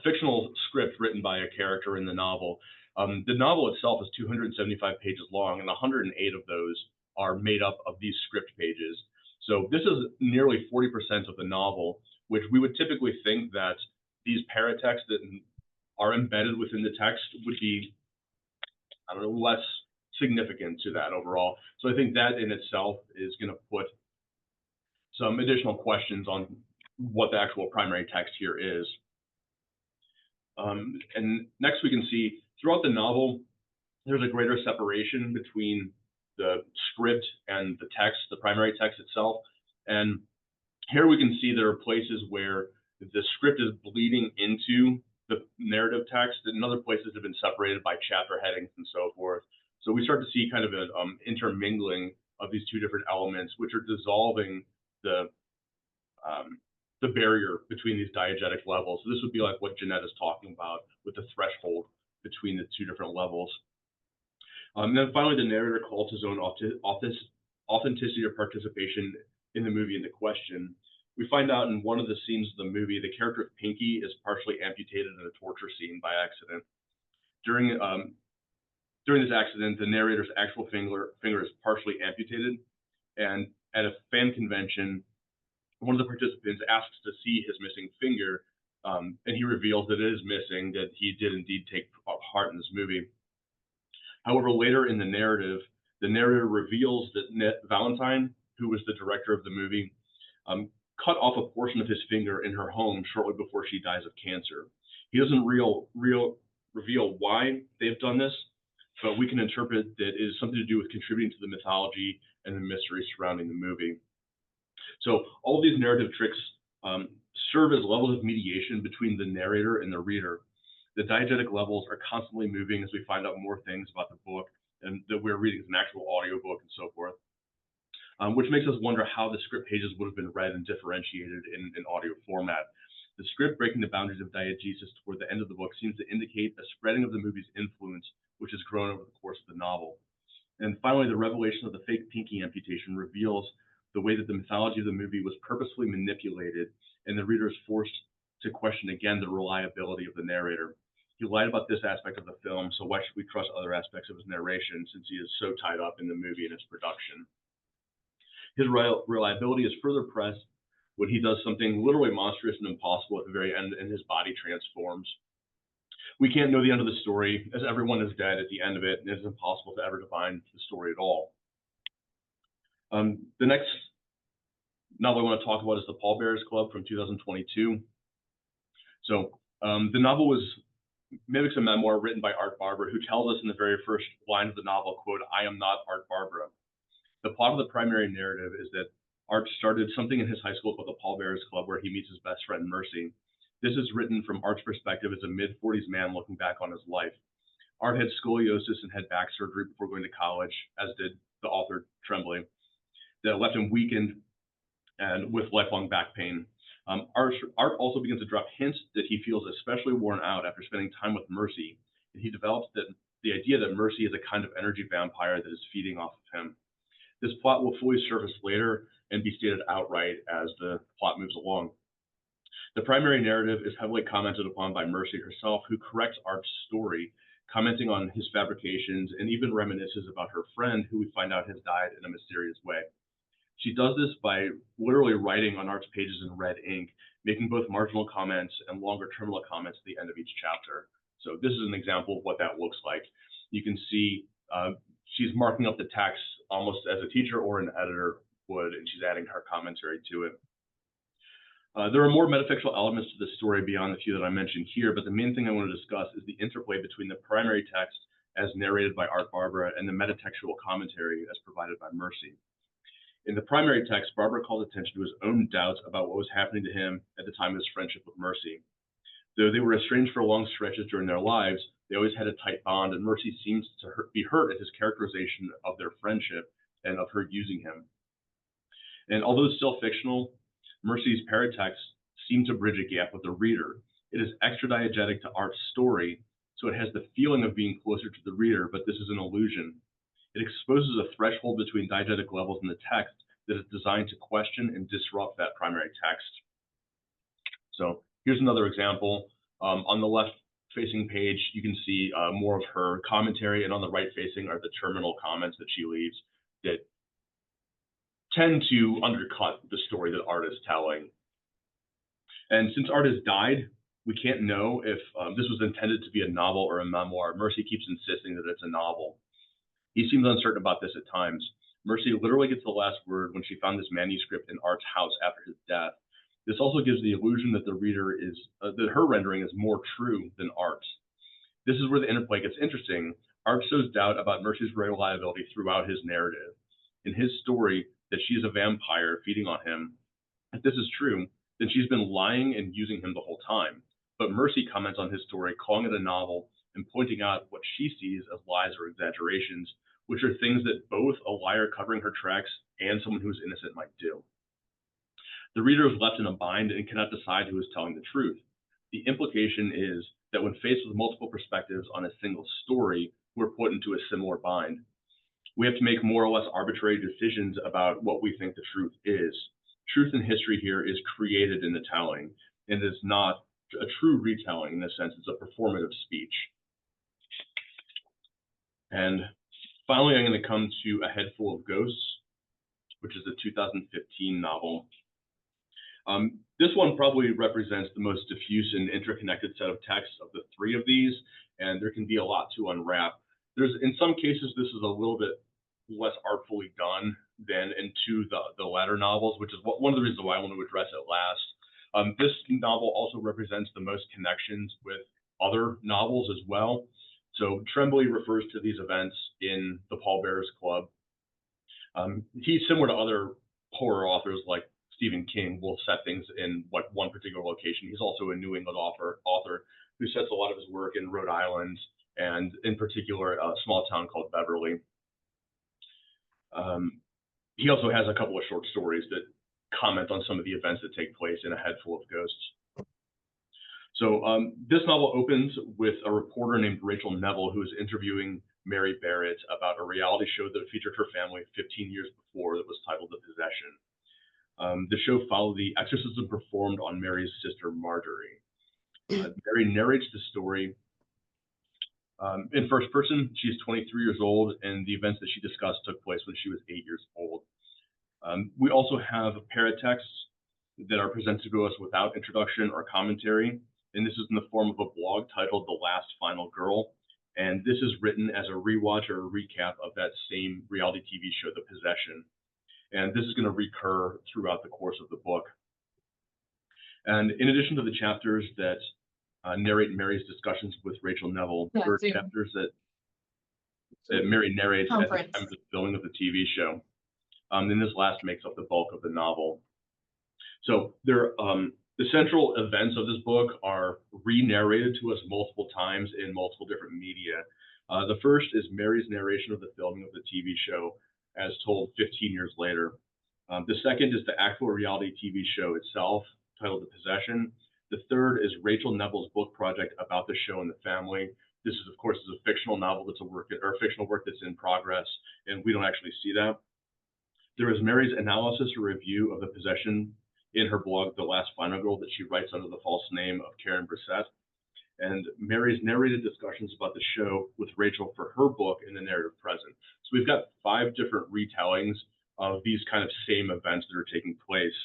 fictional script written by a character in the novel. The novel itself is 275 pages long, and 108 of those are made up of these script pages. So this is nearly 40% of the novel, which we would typically think that these paratexts that are embedded within the text would be, I don't know, less significant to that overall. So I think that in itself is going to put some additional questions on what the actual primary text here is. And next we can see throughout the novel, there's a greater separation between the script and the text, the primary text itself. And here we can see there are places where the script is bleeding into the narrative text, and other places have been separated by chapter headings and so forth. So we start to see kind of an intermingling of these two different elements, which are dissolving the barrier between these diegetic levels. So this would be like what Jeanette is talking about with the threshold between the two different levels. And then finally, the narrator calls his own authenticity or participation in the movie into question. We find out in one of the scenes of the movie, the character of Pinky is partially amputated in a torture scene by accident. During this accident, the narrator's actual finger is partially amputated, and at a fan convention, one of the participants asks to see his missing finger, and he reveals that it is missing, that he did indeed take part in this movie. However, later in the narrative, the narrator reveals that Valentine, who was the director of the movie, cut off a portion of his finger in her home shortly before she dies of cancer. He doesn't reveal why they've done this, but we can interpret that it is something to do with contributing to the mythology and the mystery surrounding the movie. So all of these narrative tricks serve as levels of mediation between the narrator and the reader. The diegetic levels are constantly moving as we find out more things about the book and that we're reading as an actual audiobook and so forth, which makes us wonder how the script pages would have been read and differentiated in audio format. The script breaking the boundaries of diegesis toward the end of the book seems to indicate a spreading of the movie's influence, which has grown over the course of the novel. And finally, the revelation of the fake pinky amputation reveals the way that the mythology of the movie was purposefully manipulated, and the reader is forced to question again the reliability of the narrator. He lied about this aspect of the film, so why should we trust other aspects of his narration since he is so tied up in the movie and its production? His reliability is further pressed when he does something literally monstrous and impossible at the very end, and his body transforms. We can't know the end of the story, as everyone is dead at the end of it, and it's impossible to ever divine the story at all. The next novel I want to talk about is The Pallbearers Club from 2022. So the novel mimics a memoir written by Art Barbara, who tells us in the very first line of the novel, quote, "I am not Art Barbara." The plot of the primary narrative is that Art started something in his high school called the Pallbearers Club, where he meets his best friend, Mercy. This is written from Art's perspective as a mid-40s man looking back on his life. Art had scoliosis and had back surgery before going to college, as did the author, Tremblay, that left him weakened and with lifelong back pain. Art also begins to drop hints that he feels especially worn out after spending time with Mercy, and he develops the idea that Mercy is a kind of energy vampire that is feeding off of him. This plot will fully surface later and be stated outright as the plot moves along. The primary narrative is heavily commented upon by Mercy herself, who corrects Art's story, commenting on his fabrications and even reminisces about her friend, who we find out has died in a mysterious way. She does this by literally writing on Art's pages in red ink, making both marginal comments and longer terminal comments at the end of each chapter. So this is an example of what that looks like. You can see she's marking up the text almost as a teacher or an editor would, and she's adding her commentary to it. There are more metafictional elements to the story beyond the few that I mentioned here, but the main thing I want to discuss is the interplay between the primary text as narrated by Art Barbara and the metatextual commentary as provided by Mercy. In the primary text, Barbara calls attention to his own doubts about what was happening to him at the time of his friendship with Mercy. Though they were estranged for long stretches during their lives, they always had a tight bond, and Mercy seems to be hurt at his characterization of their friendship and of her using him. And although still fictional, Mercy's Paratext seem to bridge a gap with the reader. It is extra diegetic to Art's story, so it has the feeling of being closer to the reader, but this is an illusion. It exposes a threshold between diegetic levels in the text that is designed to question and disrupt that primary text. So here's another example. On the left-facing page, you can see more of her commentary, and on the right-facing are the terminal comments that she leaves that tend to undercut the story that Art is telling. And since Art has died, we can't know if this was intended to be a novel or a memoir. Mercy keeps insisting that it's a novel. He seems uncertain about this at times. Mercy literally gets the last word when she found this manuscript in Art's house after his death. This also gives the illusion that the reader is, that her rendering is more true than Art's. This is where the interplay gets interesting. Art shows doubt about Mercy's reliability throughout his narrative. In his story, that she is a vampire feeding on him, if this is true, then she's been lying and using him the whole time. But Mercy comments on his story, calling it a novel and pointing out what she sees as lies or exaggerations, which are things that both a liar covering her tracks and someone who is innocent might do. The reader is left in a bind and cannot decide who is telling the truth. The implication is that when faced with multiple perspectives on a single story, we're put into a similar bind. We have to make more or less arbitrary decisions about what we think the truth is. Truth in history here is created in the telling, and is not a true retelling in a sense. It's a performative speech. And finally, I'm going to come to A Head Full of Ghosts, which is a 2015 novel. This one probably represents the most diffuse and interconnected set of texts of the three of these, and there can be a lot to unwrap. In some cases, this is a little bit less artfully done than into the latter novels, which is one of the reasons why I want to address it last. This novel also represents the most connections with other novels as well. So Tremblay refers to these events in the Pallbearers Club. He's similar to other horror authors like Stephen King will set things in one particular location. He's also a New England author who sets a lot of his work in Rhode Island, and in particular, a small town called Beverly. He also has a couple of short stories that comment on some of the events that take place in A Head Full of Ghosts. So this novel opens with a reporter named Rachel Neville, who is interviewing Mary Barrett about a reality show that featured her family 15 years before that was titled The Possession. The show followed the exorcism performed on Mary's sister, Marjorie. Mary narrates the story in first person. She's 23 years old, and the events that she discussed took place when she was 8 years old. We also have paratexts that are presented to us without introduction or commentary, and this is in the form of a blog titled The Last Final Girl, and this is written as a rewatch or a recap of that same reality TV show, The Possession. And this is going to recur throughout the course of the book. And in addition to the chapters that narrate Mary's discussions with Rachel Neville, there are chapters that Mary narrates at the time of the filming of the TV show. And this last makes up the bulk of the novel. So the central events of this book are re-narrated to us multiple times in multiple different media. The first is Mary's narration of the filming of the TV show, as told 15 years later. The second is the actual reality TV show itself, titled The Possession. The third is Rachel Neville's book project about the show and the family. This is, of course, a fictional novel that's a fictional work that's in progress, and we don't actually see that. There is Mary's analysis or review of The Possession in her blog, The Last Final Girl, that she writes under the false name of Karen Brissett. And Mary's narrated discussions about the show with Rachel for her book in the narrative present. So we've got 5 different retellings of these kind of same events that are taking place.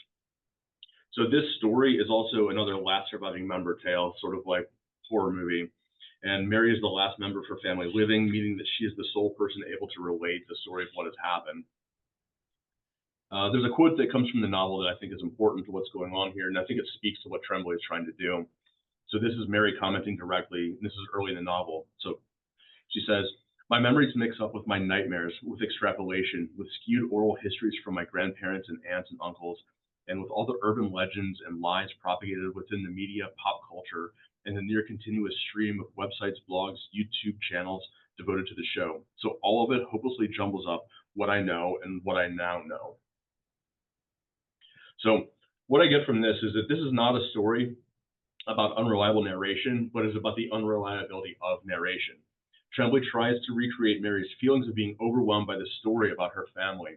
So this story is also another last surviving member tale, sort of like horror movie. And Mary is the last member of her family living, meaning that she is the sole person able to relate the story of what has happened. There's a quote that comes from the novel that I think is important to what's going on here, and I think it speaks to what Tremblay is trying to do. So this is Mary commenting directly, and this is early in the novel. So she says, "My memories mix up with my nightmares, with extrapolation, with skewed oral histories from my grandparents and aunts and uncles, And with all the urban legends and lies propagated within the media, pop culture, and the near continuous stream of websites, blogs, YouTube channels devoted to the show. So all of it hopelessly jumbles up what I know and what I now know. So what I get from this is that this is not a story about unreliable narration, but is about the unreliability of narration. Tremblay tries to recreate Mary's feelings of being overwhelmed by the story about her family.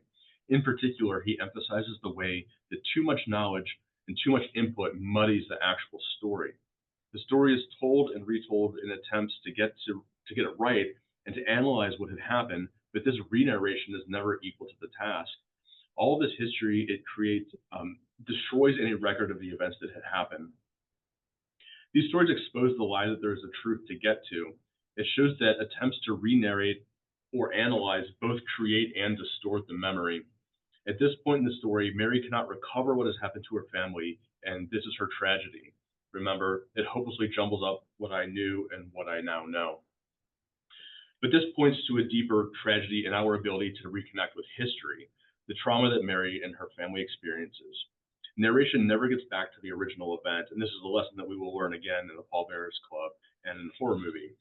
In particular, he emphasizes the way that too much knowledge and too much input muddies the actual story. The story is told and retold in attempts to get it right and to analyze what had happened, but this re-narration is never equal to the task. All of this history it creates destroys any record of the events that had happened. These stories expose the lie that there is a truth to get to. It shows that attempts to re-narrate or analyze both create and distort the memory. At this point in the story, Mary cannot recover what has happened to her family, and this is her tragedy. Remember, it hopelessly jumbles up what I knew and what I now know. But this points to a deeper tragedy in our ability to reconnect with history, the trauma that Mary and her family experiences. Narration never gets back to the original event, and this is a lesson that we will learn again in the Pallbearers Club and in the horror movie.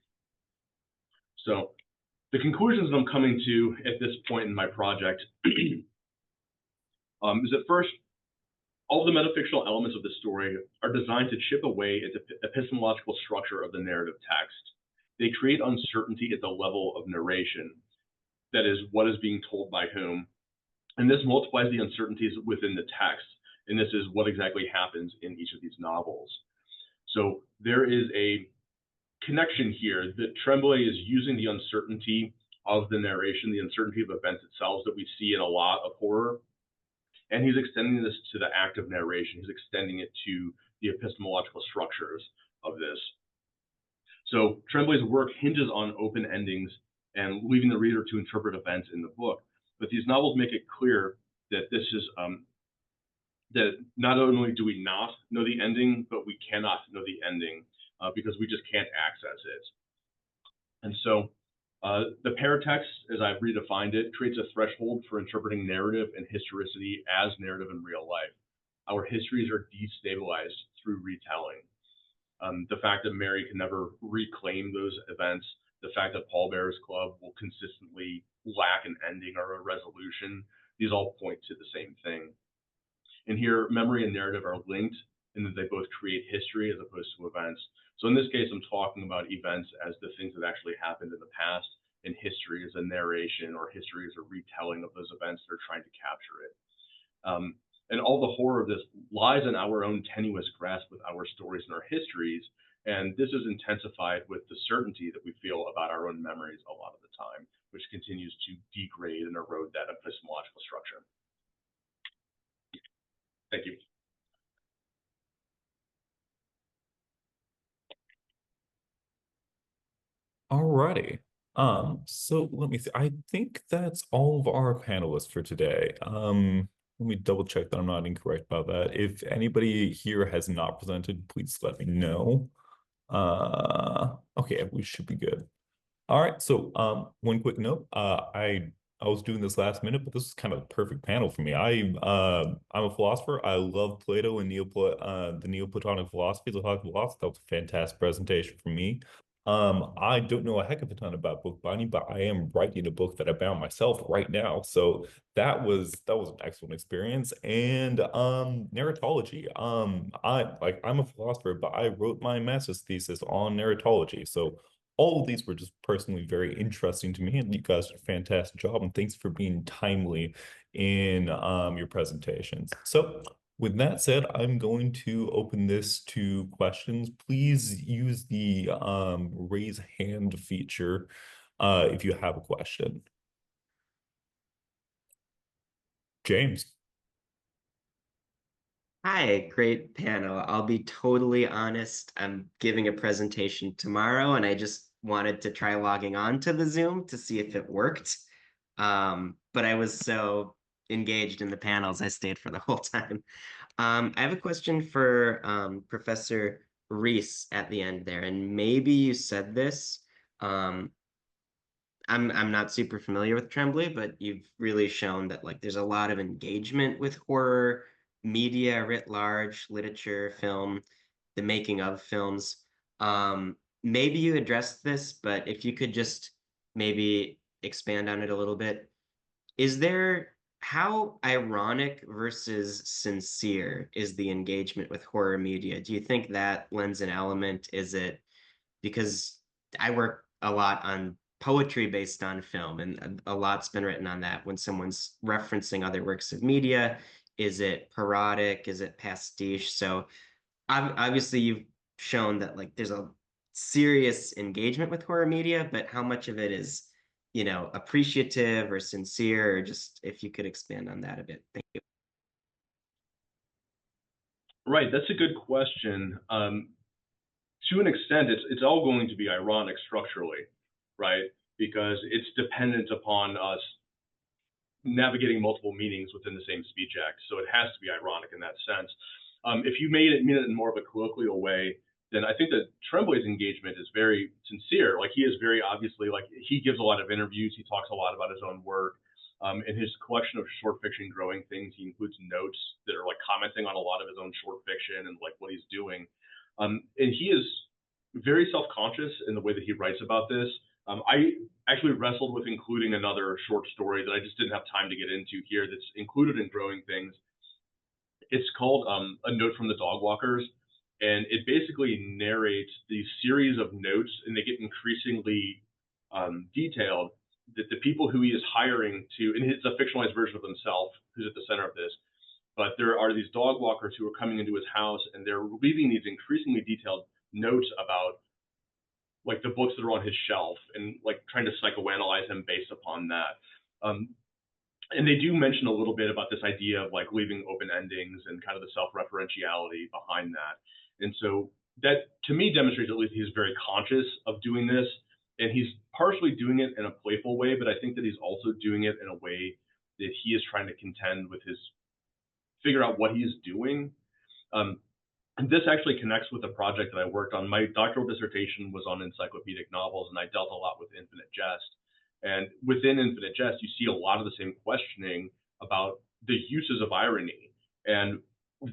So the conclusions that I'm coming to at this point in my project is that first, all the metafictional elements of the story are designed to chip away at the epistemological structure of the narrative text. They create uncertainty at the level of narration, that is, what is being told by whom, and this multiplies the uncertainties within the text, and this is what exactly happens in each of these novels. So there is a connection here that Tremblay is using the uncertainty of the narration, the uncertainty of events itself that we see in a lot of horror, and he's extending this to the act of narration. He's extending it to the epistemological structures of this. So Tremblay's work hinges on open endings and leaving the reader to interpret events in the book. But these novels make it clear that this is that not only do we not know the ending, but we cannot know the ending because we just can't access it. And so the paratext, as I've redefined it, creates a threshold for interpreting narrative and historicity as narrative in real life. Our histories are destabilized through retelling. The fact that Mary can never reclaim those events, the fact that Pallbearers Club will consistently lack an ending or a resolution, these all point to the same thing. And here, memory and narrative are linked in that they both create history as opposed to events. So in this case, I'm talking about events as the things that actually happened in the past, and history as a narration, or history as a retelling of those events that are trying to capture it. And all the horror of this lies in our own tenuous grasp with our stories and our histories, and this is intensified with the certainty that we feel about our own memories a lot of the time, which continues to degrade and erode that epistemological structure. Thank you. Alrighty. So let me see. I think that's all of our panelists for today. Let me double check that I'm not incorrect about that. If anybody here has not presented, please let me know. Okay, we should be good. All right, so one quick note. I was doing this last minute, but this is kind of a perfect panel for me. I'm a philosopher. I love Plato and the Neoplatonic philosophy, the Hawk philosophy. That was a fantastic presentation for me. I don't know a heck of a ton about bookbinding, but I am writing a book that I bound myself right now. So that was an excellent experience. And narratology. I'm a philosopher, but I wrote my master's thesis on narratology. So all of these were just personally very interesting to me, and you guys did a fantastic job. And thanks for being timely in your presentations. So with that said, I'm going to open this to questions. Please use the raise hand feature if you have a question. James. Hi, great panel. I'll be totally honest. I'm giving a presentation tomorrow, and I just wanted to try logging on to the Zoom to see if it worked. But I was so engaged in the panels, I stayed for the whole time. I have a question for Professor Raese at the end there, and maybe you said this. I'm not super familiar with Tremblay, but you've really shown that like there's a lot of engagement with horror media writ large, literature, film, the making of films. Maybe you addressed this, but if you could just maybe expand on it a little bit. Is there, how ironic versus sincere is the engagement with horror media? Do you think that lends an element? Is it because I work a lot on poetry based on film, and a lot's been written on that when someone's referencing other works of media? Is it parodic? Is it pastiche? So obviously you've shown that like there's a serious engagement with horror media, but how much of it is, you know, appreciative or sincere, or just if you could expand on that a bit. Thank you. Right, that's a good question. To an extent, it's all going to be ironic structurally, right? Because it's dependent upon us navigating multiple meanings within the same speech act. So it has to be ironic in that sense. If you mean it in more of a colloquial way, then I think that Tremblay's engagement is very sincere. Like he is very obviously, like he gives a lot of interviews. He talks a lot about his own work. In his collection of short fiction, Growing Things, he includes notes that are like commenting on a lot of his own short fiction and like what he's doing. And he is very self-conscious in the way that he writes about this. I actually wrestled with including another short story that I just didn't have time to get into here that's included in Growing Things. It's called A Note from the Dog Walkers, and it basically narrates the series of notes, and they get increasingly detailed, that the people who he is hiring to, and it's a fictionalized version of himself who's at the center of this, but there are these dog walkers who are coming into his house, and they're leaving these increasingly detailed notes about like the books that are on his shelf, and like trying to psychoanalyze him based upon that. And they do mention a little bit about this idea of like leaving open endings and kind of the self-referentiality behind that. And so that to me demonstrates at least he's very conscious of doing this, and he's partially doing it in a playful way, but I think that he's also doing it in a way that he is trying to contend with figure out what he is doing. And this actually connects with the project that I worked on. My doctoral dissertation was on encyclopedic novels, and I dealt a lot with Infinite Jest. And within Infinite Jest, you see a lot of the same questioning about the uses of irony. And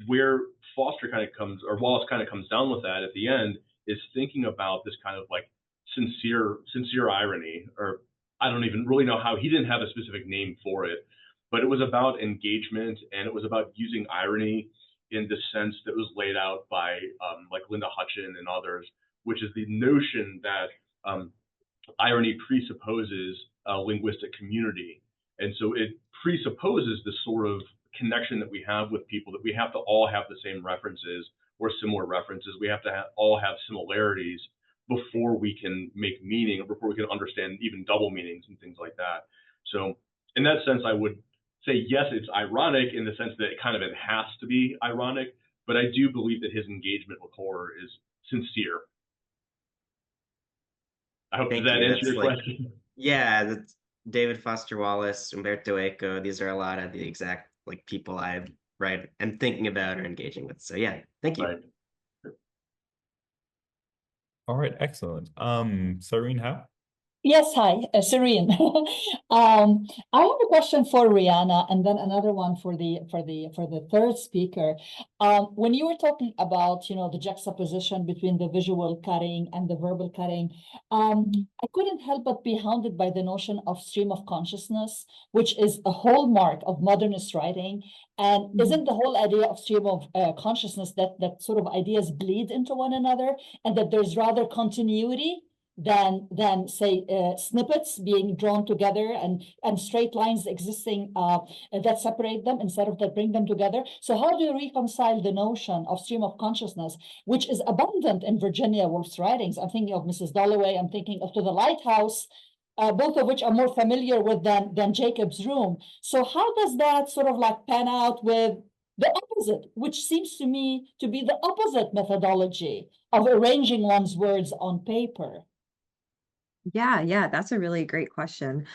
where Foster kind of comes, or Wallace kind of comes down with that at the end, is thinking about this kind of like sincere irony, or I don't even really know how, he didn't have a specific name for it, but it was about engagement, and it was about using irony in the sense that was laid out by like Linda Hutchin and others, which is the notion that irony presupposes a linguistic community. And so it presupposes this sort of connection that we have with people, that we have to all have the same references or similar references. We have to all have similarities before we can make meaning, or before we can understand even double meanings and things like that. So in that sense, I would say, yes, it's ironic in the sense that it has to be ironic, but I do believe that his engagement with horror is sincere. I hope that answers your question. Yeah, that's David Foster Wallace, Umberto Eco. These are a lot of the exact like people I'm thinking about or engaging with. So yeah, thank you. Right. All right, excellent. Serene, how? Yes, hi, Serene. I have a question for Reanna, and then another one for the third speaker. When you were talking about the juxtaposition between the visual cutting and the verbal cutting, I couldn't help but be hounded by the notion of stream of consciousness, which is a hallmark of modernist writing. And isn't the whole idea of stream of consciousness that sort of ideas bleed into one another, and that there's rather continuity than say snippets being drawn together and straight lines existing that separate them instead of that bring them together? So how do you reconcile the notion of stream of consciousness, which is abundant in Virginia Woolf's writings? I'm thinking of Mrs. Dalloway, I'm thinking of To the Lighthouse, both of which I'm more familiar with than Jacob's Room. So how does that sort of like pan out with the opposite, which seems to me to be the opposite methodology of arranging one's words on paper? Yeah, that's a really great question.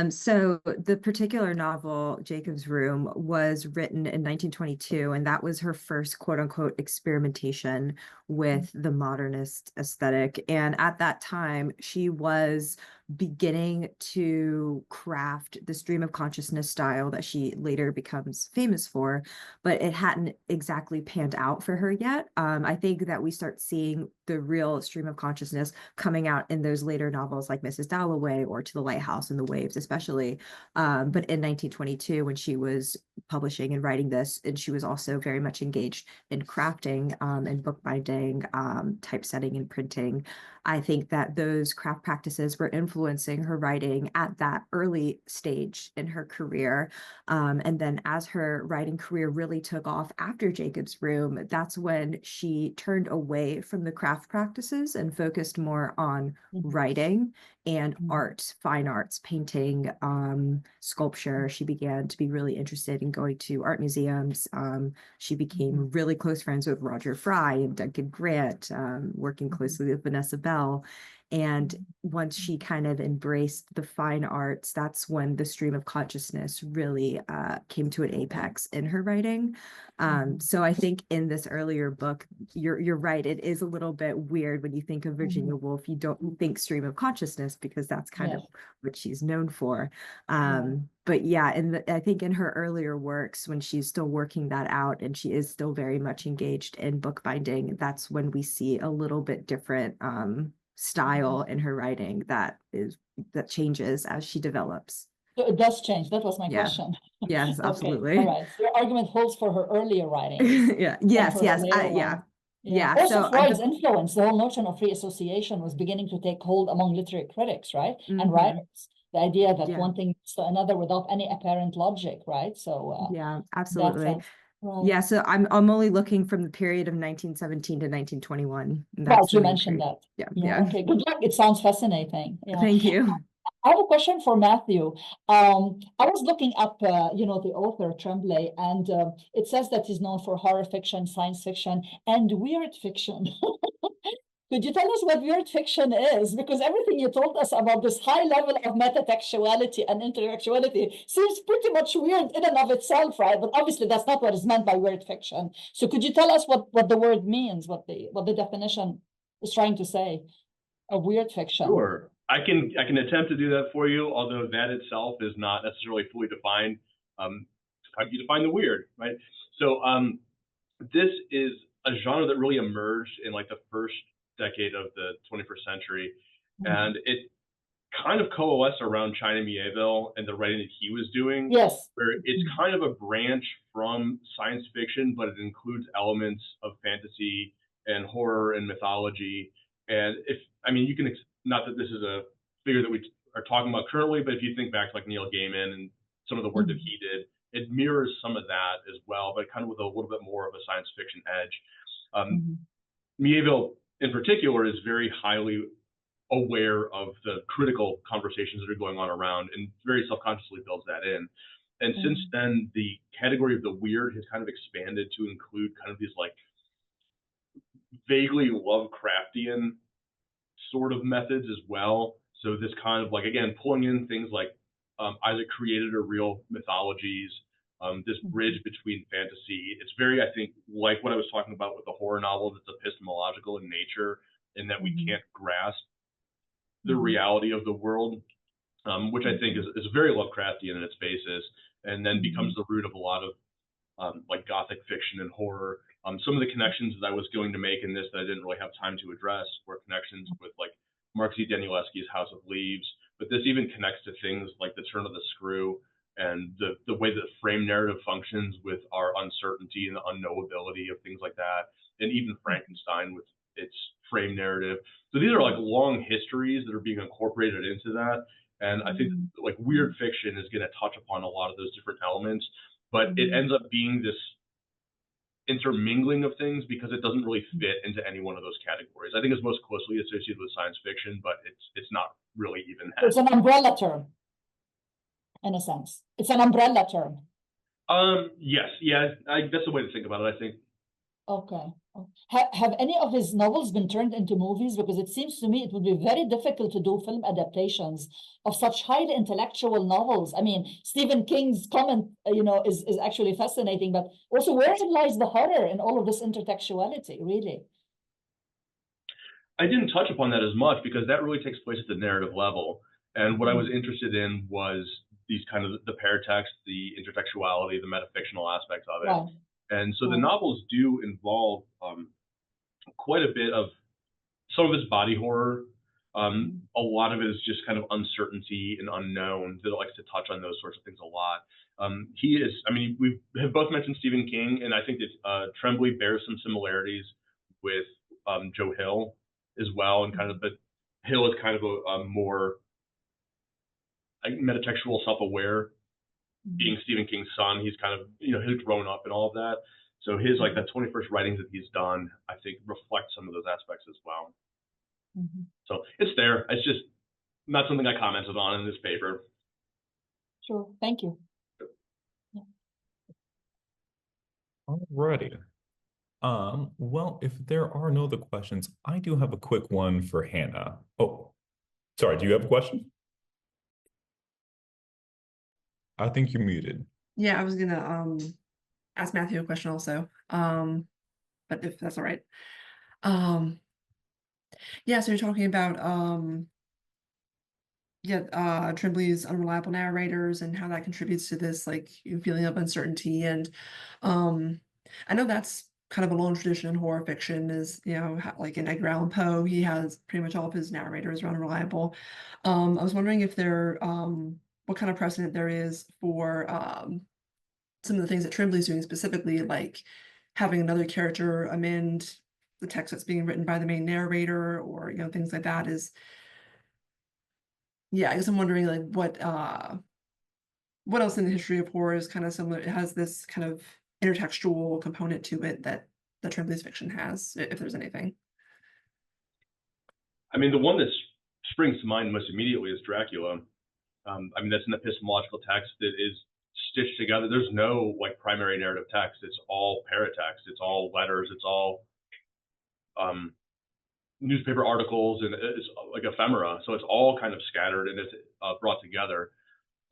So the particular novel, Jacob's Room, was written in 1922, and that was her first quote unquote experimentation with the modernist aesthetic. And at that time, she was beginning to craft the stream of consciousness style that she later becomes famous for, but it hadn't exactly panned out for her yet. I think that we start seeing the real stream of consciousness coming out in those later novels like Mrs. Dalloway or To the Lighthouse and the Waves, especially. But in 1922, when she was publishing and writing this, and she was also very much engaged in crafting and bookbinding, typesetting and printing, I think that those craft practices were influencing her writing at that early stage in her career. And then as her writing career really took off after Jacob's Room, that's when she turned away from the craft practices and focused more on writing and art, fine arts, painting, sculpture. She began to be really interested in going to art museums. She became really close friends with Roger Fry and Duncan Grant, working closely with Vanessa Bell. And once she kind of embraced the fine arts, that's when the stream of consciousness really came to an apex in her writing. So I think in this earlier book, you're right, it is a little bit weird when you think of Virginia Woolf. You don't think stream of consciousness because that's kind of what she's known for. But yeah, I think in her earlier works, when she's still working that out and she is still very much engaged in bookbinding, that's when we see a little bit different style in her writing that changes as she develops. So it does change. That was my question. Yes, absolutely. Okay. All right. So your argument holds for her earlier writings. Yeah. Yes. Yeah. Also, So Freud's influence, the whole notion of free association was beginning to take hold among literary critics, right? And writers. The idea that one thing leads to another without any apparent logic, right? So yeah, absolutely. Yeah, so I'm only looking from the period of 1917 to 1921. Right, you mentioned that. Yeah. Okay, good luck. It sounds fascinating. Yeah. Thank you. I have a question for Matthew. I was looking up, the author Tremblay, and it says that he's known for horror fiction, science fiction, and weird fiction. Could you tell us what weird fiction is? Because everything you told us about this high level of metatextuality and intellectuality seems pretty much weird in and of itself, right? But obviously that's not what is meant by weird fiction. So could you tell us what the word means, what the definition is trying to say of weird fiction? Sure. I can attempt to do that for you, although that itself is not necessarily fully defined. How do you define the weird, right? So this is a genre that really emerged in like the first decade of the 21st century, and it kind of coalesced around China Mieville and the writing that he was doing. Yes. Where it's kind of a branch from science fiction, but it includes elements of fantasy and horror and mythology. And you can, not that this is a figure that we are talking about currently, but if you think back to like Neil Gaiman and some of the work that he did, it mirrors some of that as well, but kind of with a little bit more of a science fiction edge. Mieville in particular is very highly aware of the critical conversations that are going on around and very self-consciously builds that in. And since then, the category of the weird has kind of expanded to include kind of these like vaguely Lovecraftian sort of methods as well. So this kind of like, again, pulling in things like either created or real mythologies, this bridge between fantasy. It's very, I think, like what I was talking about with the horror novel, that's epistemological in nature, in that we can't grasp the reality of the world, which I think is very Lovecraftian in its basis, and then becomes the root of a lot of like Gothic fiction and horror. Some of the connections that I was going to make in this that I didn't really have time to address were connections with like Mark Z. Danielewski's House of Leaves, but this even connects to things like The Turn of the Screw and the way that frame narrative functions with our uncertainty and the unknowability of things like that, and even Frankenstein with its frame narrative. So these are like long histories that are being incorporated into that. And I think like weird fiction is going to touch upon a lot of those different elements, but it ends up being this intermingling of things because it doesn't really fit into any one of those categories. I think it's most closely associated with science fiction, but it's not really even that. It's an umbrella term, in a sense. It's an umbrella term. Yes, yeah, that's the way to think about it, I think. Okay. Have any of his novels been turned into movies? Because it seems to me it would be very difficult to do film adaptations of such highly intellectual novels. I mean, Stephen King's comment, is actually fascinating, but also wherein lies the horror in all of this intertextuality, really? I didn't touch upon that as much because that really takes place at the narrative level. And what I was interested in was these kind of the paratext, the intertextuality, the metafictional aspects of it. Right. And so the novels do involve quite a bit of some of it's body horror. A lot of it is just kind of uncertainty and unknown. That likes to touch on those sorts of things a lot. He is, I mean, we have both mentioned Stephen King, and I think that Tremblay bears some similarities with Joe Hill as well, and kind of, but Hill is kind of a more metatextual, self-aware. Being Stephen King's son, he's kind of, you know, he's grown up and all of that. So his like that 21st writings that he's done, I think, reflect some of those aspects as well. So it's there. It's just not something I commented on in this paper. Sure. Thank you. Alrighty. Well, if there are no other questions, I do have a quick one for Hanna. Oh, sorry, do you have a question? I think you're muted. Yeah, I was gonna ask Matthew a question also. But if that's all right. Yeah, so you're talking about Tremblay's unreliable narrators and how that contributes to this like feeling of uncertainty. And I know that's kind of a long tradition in horror fiction, is, you know, like in Edgar Allan Poe, he has pretty much all of his narrators are unreliable. I was wondering if there what kind of precedent there is for some of the things that Tremblay's doing, specifically like having another character amend the text that's being written by the main narrator, or, you know, things like that. Is, yeah, I guess I'm wondering like what else in the history of horror is kind of similar. It has this kind of intertextual component to it that Tremblay's fiction has, if there's anything. I mean, the one that springs to mind most immediately is Dracula. I mean, that's an epistemological text that is stitched together. There's no like primary narrative text. It's all paratext. It's all letters. It's all newspaper articles, and it's like ephemera. So it's all kind of scattered and it's brought together.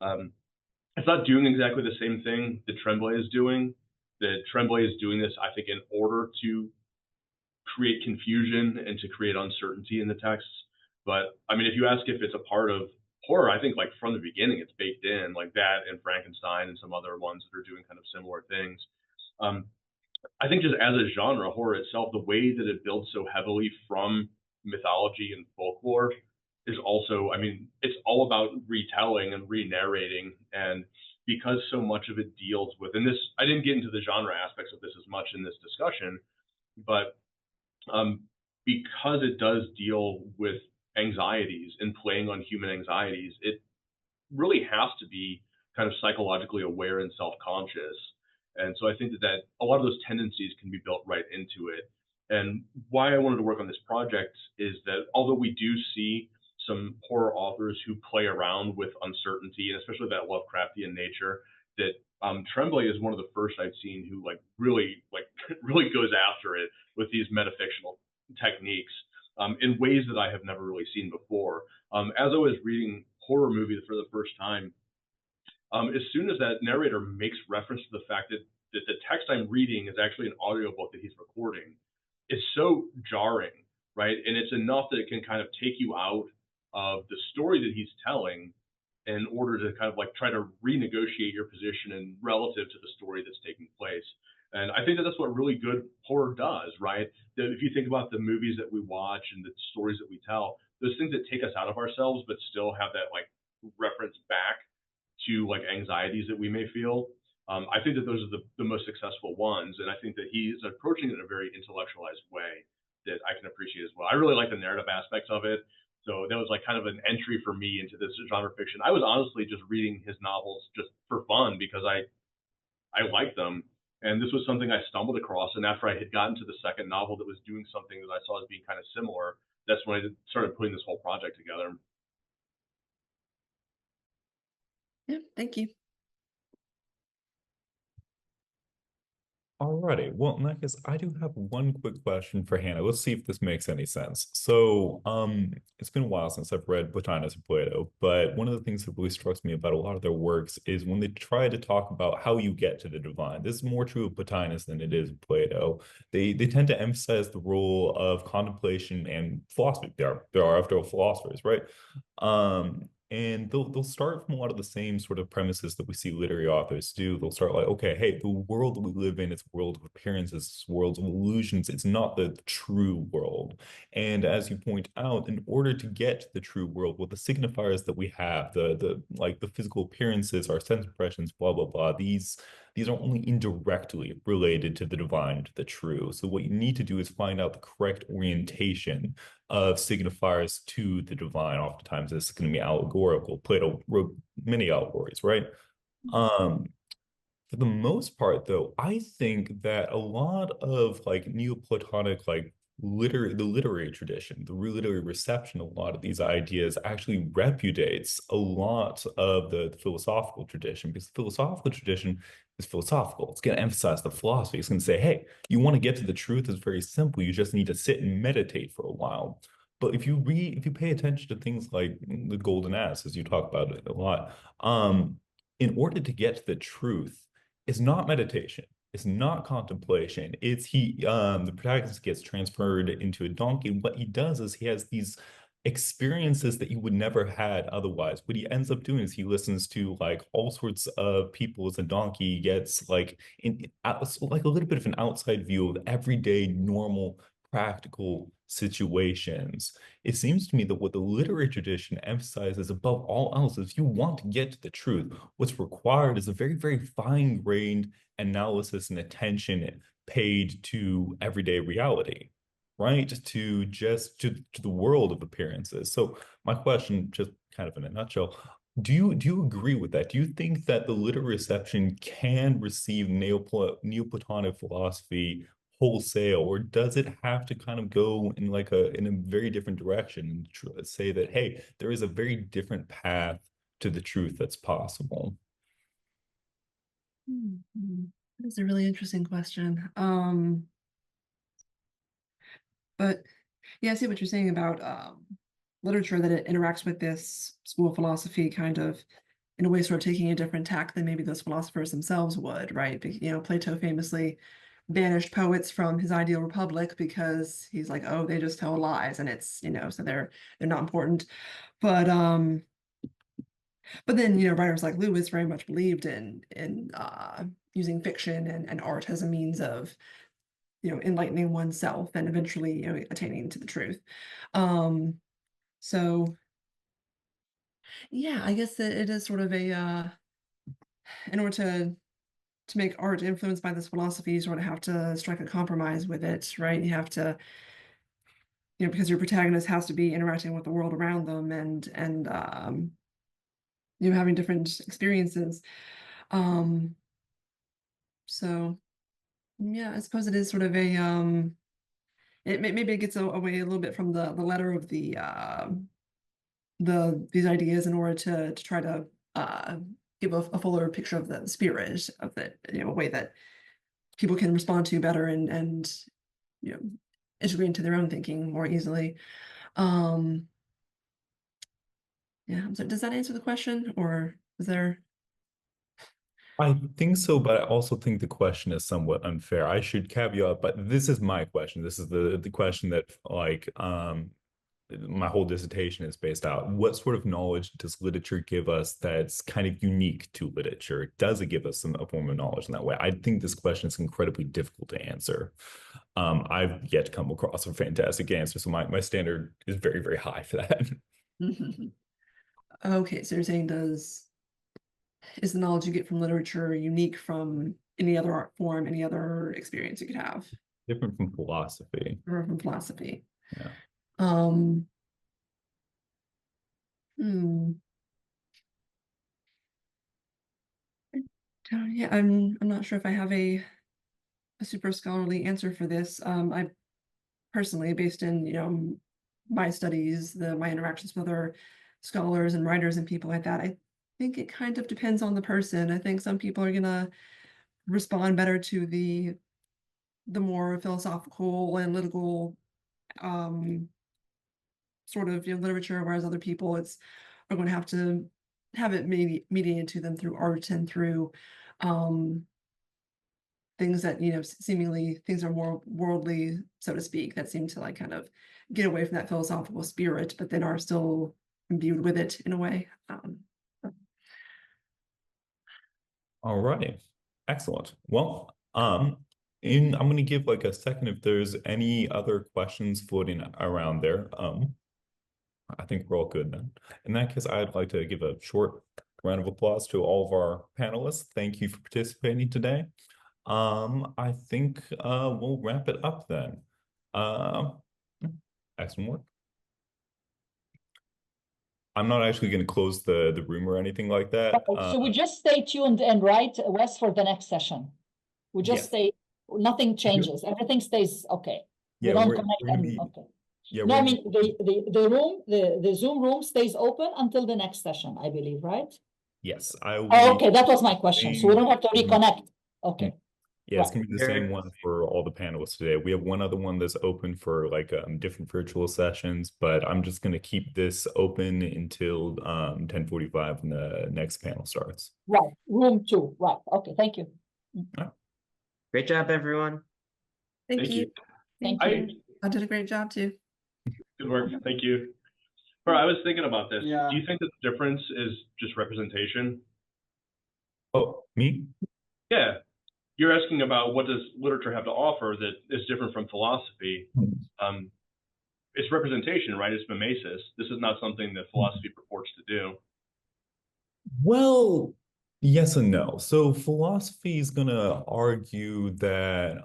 It's not doing exactly the same thing that Tremblay is doing. That Tremblay is doing this, I think, in order to create confusion and to create uncertainty in the texts. But I mean, if you ask if it's a part of horror, I think like from the beginning it's baked in, like that and Frankenstein and some other ones that are doing kind of similar things. I think just as a genre, horror itself, the way that it builds so heavily from mythology and folklore is also, I mean, it's all about retelling and re-narrating. And because so much of it deals with, and this, I didn't get into the genre aspects of this as much in this discussion, but because it does deal with anxieties and playing on human anxieties, it really has to be kind of psychologically aware and self-conscious. And so I think that a lot of those tendencies can be built right into it. And why I wanted to work on this project is that although we do see some horror authors who play around with uncertainty, and especially that Lovecraftian nature, that Tremblay is one of the first I've seen who really goes after it with these metafictional techniques in ways that I have never really seen before. As I was reading horror movies for the first time, as soon as that narrator makes reference to the fact that the text I'm reading is actually an audiobook that he's recording, it's so jarring, right? And it's enough that it can kind of take you out of the story that he's telling in order to kind of like try to renegotiate your position and relative to the story that's taking place. And I think that that's what really good horror does, right? That if you think about the movies that we watch and the stories that we tell, those things that take us out of ourselves, but still have that like reference back to like anxieties that we may feel. I think that those are the most successful ones. And I think that he's approaching it in a very intellectualized way that I can appreciate as well. I really like the narrative aspects of it. So that was like kind of an entry for me into this genre fiction. I was honestly just reading his novels just for fun because I like them. And this was something I stumbled across. And after I had gotten to the second novel that was doing something that I saw as being kind of similar, that's when I started putting this whole project together. Yeah, thank you. Alrighty. Well, in that case, I do have one quick question for Hannah. Let's see if this makes any sense. So, it's been a while since I've read Plotinus and Plato, but one of the things that really strikes me about a lot of their works is when they try to talk about how you get to the divine. This is more true of Plotinus than it is of Plato. They tend to emphasize the role of contemplation and philosophy. There are after all philosophers, right? And they'll start from a lot of the same sort of premises that we see literary authors do. They'll start like, okay, hey, the world that we live in, it's a world of appearances, it's worlds of illusions, it's not the true world. And as you point out, in order to get to the true world, what the signifiers that we have, the like the physical appearances, our sense impressions, blah blah blah, these are only indirectly related to the divine, to the true. So what you need to do is find out the correct orientation of signifiers to the divine. Oftentimes, this is going to be allegorical. Plato wrote many allegories, right? For the most part, though, I think that a lot of like Neoplatonic, like the literary tradition, the literary reception of a lot of these ideas actually repudiates a lot of the philosophical tradition, because the philosophical tradition is philosophical. It's going to emphasize the philosophy. It's going to say, hey, you want to get to the truth, it's very simple. You just need to sit and meditate for a while. But if you pay attention to things like the golden ass, as you talk about it a lot, in order to get to the truth, it's not meditation. It's not contemplation. The protagonist gets transferred into a donkey. And what he does is he has these experiences that you would never had otherwise. What he ends up doing is he listens to like all sorts of people as a donkey. He gets like like a little bit of an outside view of everyday normal practical situations. It seems to me that what the literary tradition emphasizes above all else is if you want to get to the truth, what's required is a very, very fine-grained analysis and attention paid to everyday reality, right? To the world of appearances. So my question, just kind of in a nutshell, do you agree with that? Do you think that the literary reception can receive Neoplatonic philosophy wholesale, or does it have to kind of go in like in a very different direction and say that, hey, there is a very different path to the truth that's possible? That's a really interesting question. But yeah, I see what you're saying about literature, that it interacts with this school of philosophy kind of in a way sort of taking a different tack than maybe those philosophers themselves would, right? Plato famously banished poets from his ideal republic because he's like, oh, they just tell lies, and it's, so they're not important. But then, writers like Lewis very much believed in using fiction and art as a means of, enlightening oneself and eventually, attaining to the truth. So yeah, I guess that it is sort of a in order to make art influenced by this philosophy, you sort of have to strike a compromise with it, right? You have to, because your protagonist has to be interacting with the world around them and having different experiences. So yeah, I suppose it is sort of a maybe it gets away a little bit from the letter of these ideas in order to try to give a fuller picture of the spirit of it, a way that people can respond to better and integrate into their own thinking more easily. Yeah, so does that answer the question, or is there? I think so, but I also think the question is somewhat unfair. I should caveat, but this is my question. This is the question that like my whole dissertation is based out. What sort of knowledge does literature give us that's kind of unique to literature? Does it give us a form of knowledge in that way? I think this question is incredibly difficult to answer. I've yet to come across a fantastic answer, so my standard is very, very high for that. Okay, so you're saying is the knowledge you get from literature unique from any other art form, any other experience you could have? Different from philosophy. Or from philosophy. Yeah. Yeah, I'm not sure if I have a super scholarly answer for this. I personally, based in my studies, my interactions with other scholars and writers and people like that, I think it kind of depends on the person. I think some people are gonna respond better to the the more philosophical, analytical sort of literature, whereas other people are going to have it mediated to them through art and through things that seemingly things are more worldly, so to speak, that seem to like kind of get away from that philosophical spirit, but then are still imbued with it in a way. All right, excellent. Well, I'm going to give like a second if there's any other questions floating around there. I think we're all good then. In that case, I'd like to give a short round of applause to all of our panelists. Thank you for participating today. I think we'll wrap it up then. Excellent work. I'm not actually going to close the room or anything like that. So we just stay tuned and write Wes for the next session. We just Yes. stay, nothing changes, everything stays okay. We Yeah, don't we're connect gonna and be okay. yeah, No, we're I gonna mean the Zoom room stays open until the next session, I believe, right? yes, I will Oh, be okay, that was my question. So we don't have to reconnect. Okay. Yeah, it's Right. gonna be the same one for all the panelists today. We have one other one that's open for like different virtual sessions, but I'm just gonna keep this open until 10:45 when the next panel starts. Right. Room 2. Right. Okay. Thank you. Great job, everyone. Thank you. Thank Thank you. you. I did a great job too. Good work. Thank you. Or I was thinking about this. Yeah. Do you think that the difference is just representation? Oh, me? Yeah. You're asking about what does literature have to offer that is different from philosophy. It's representation, right? It's mimesis. This is not something that philosophy purports to do. Well, yes and no. So philosophy is gonna argue that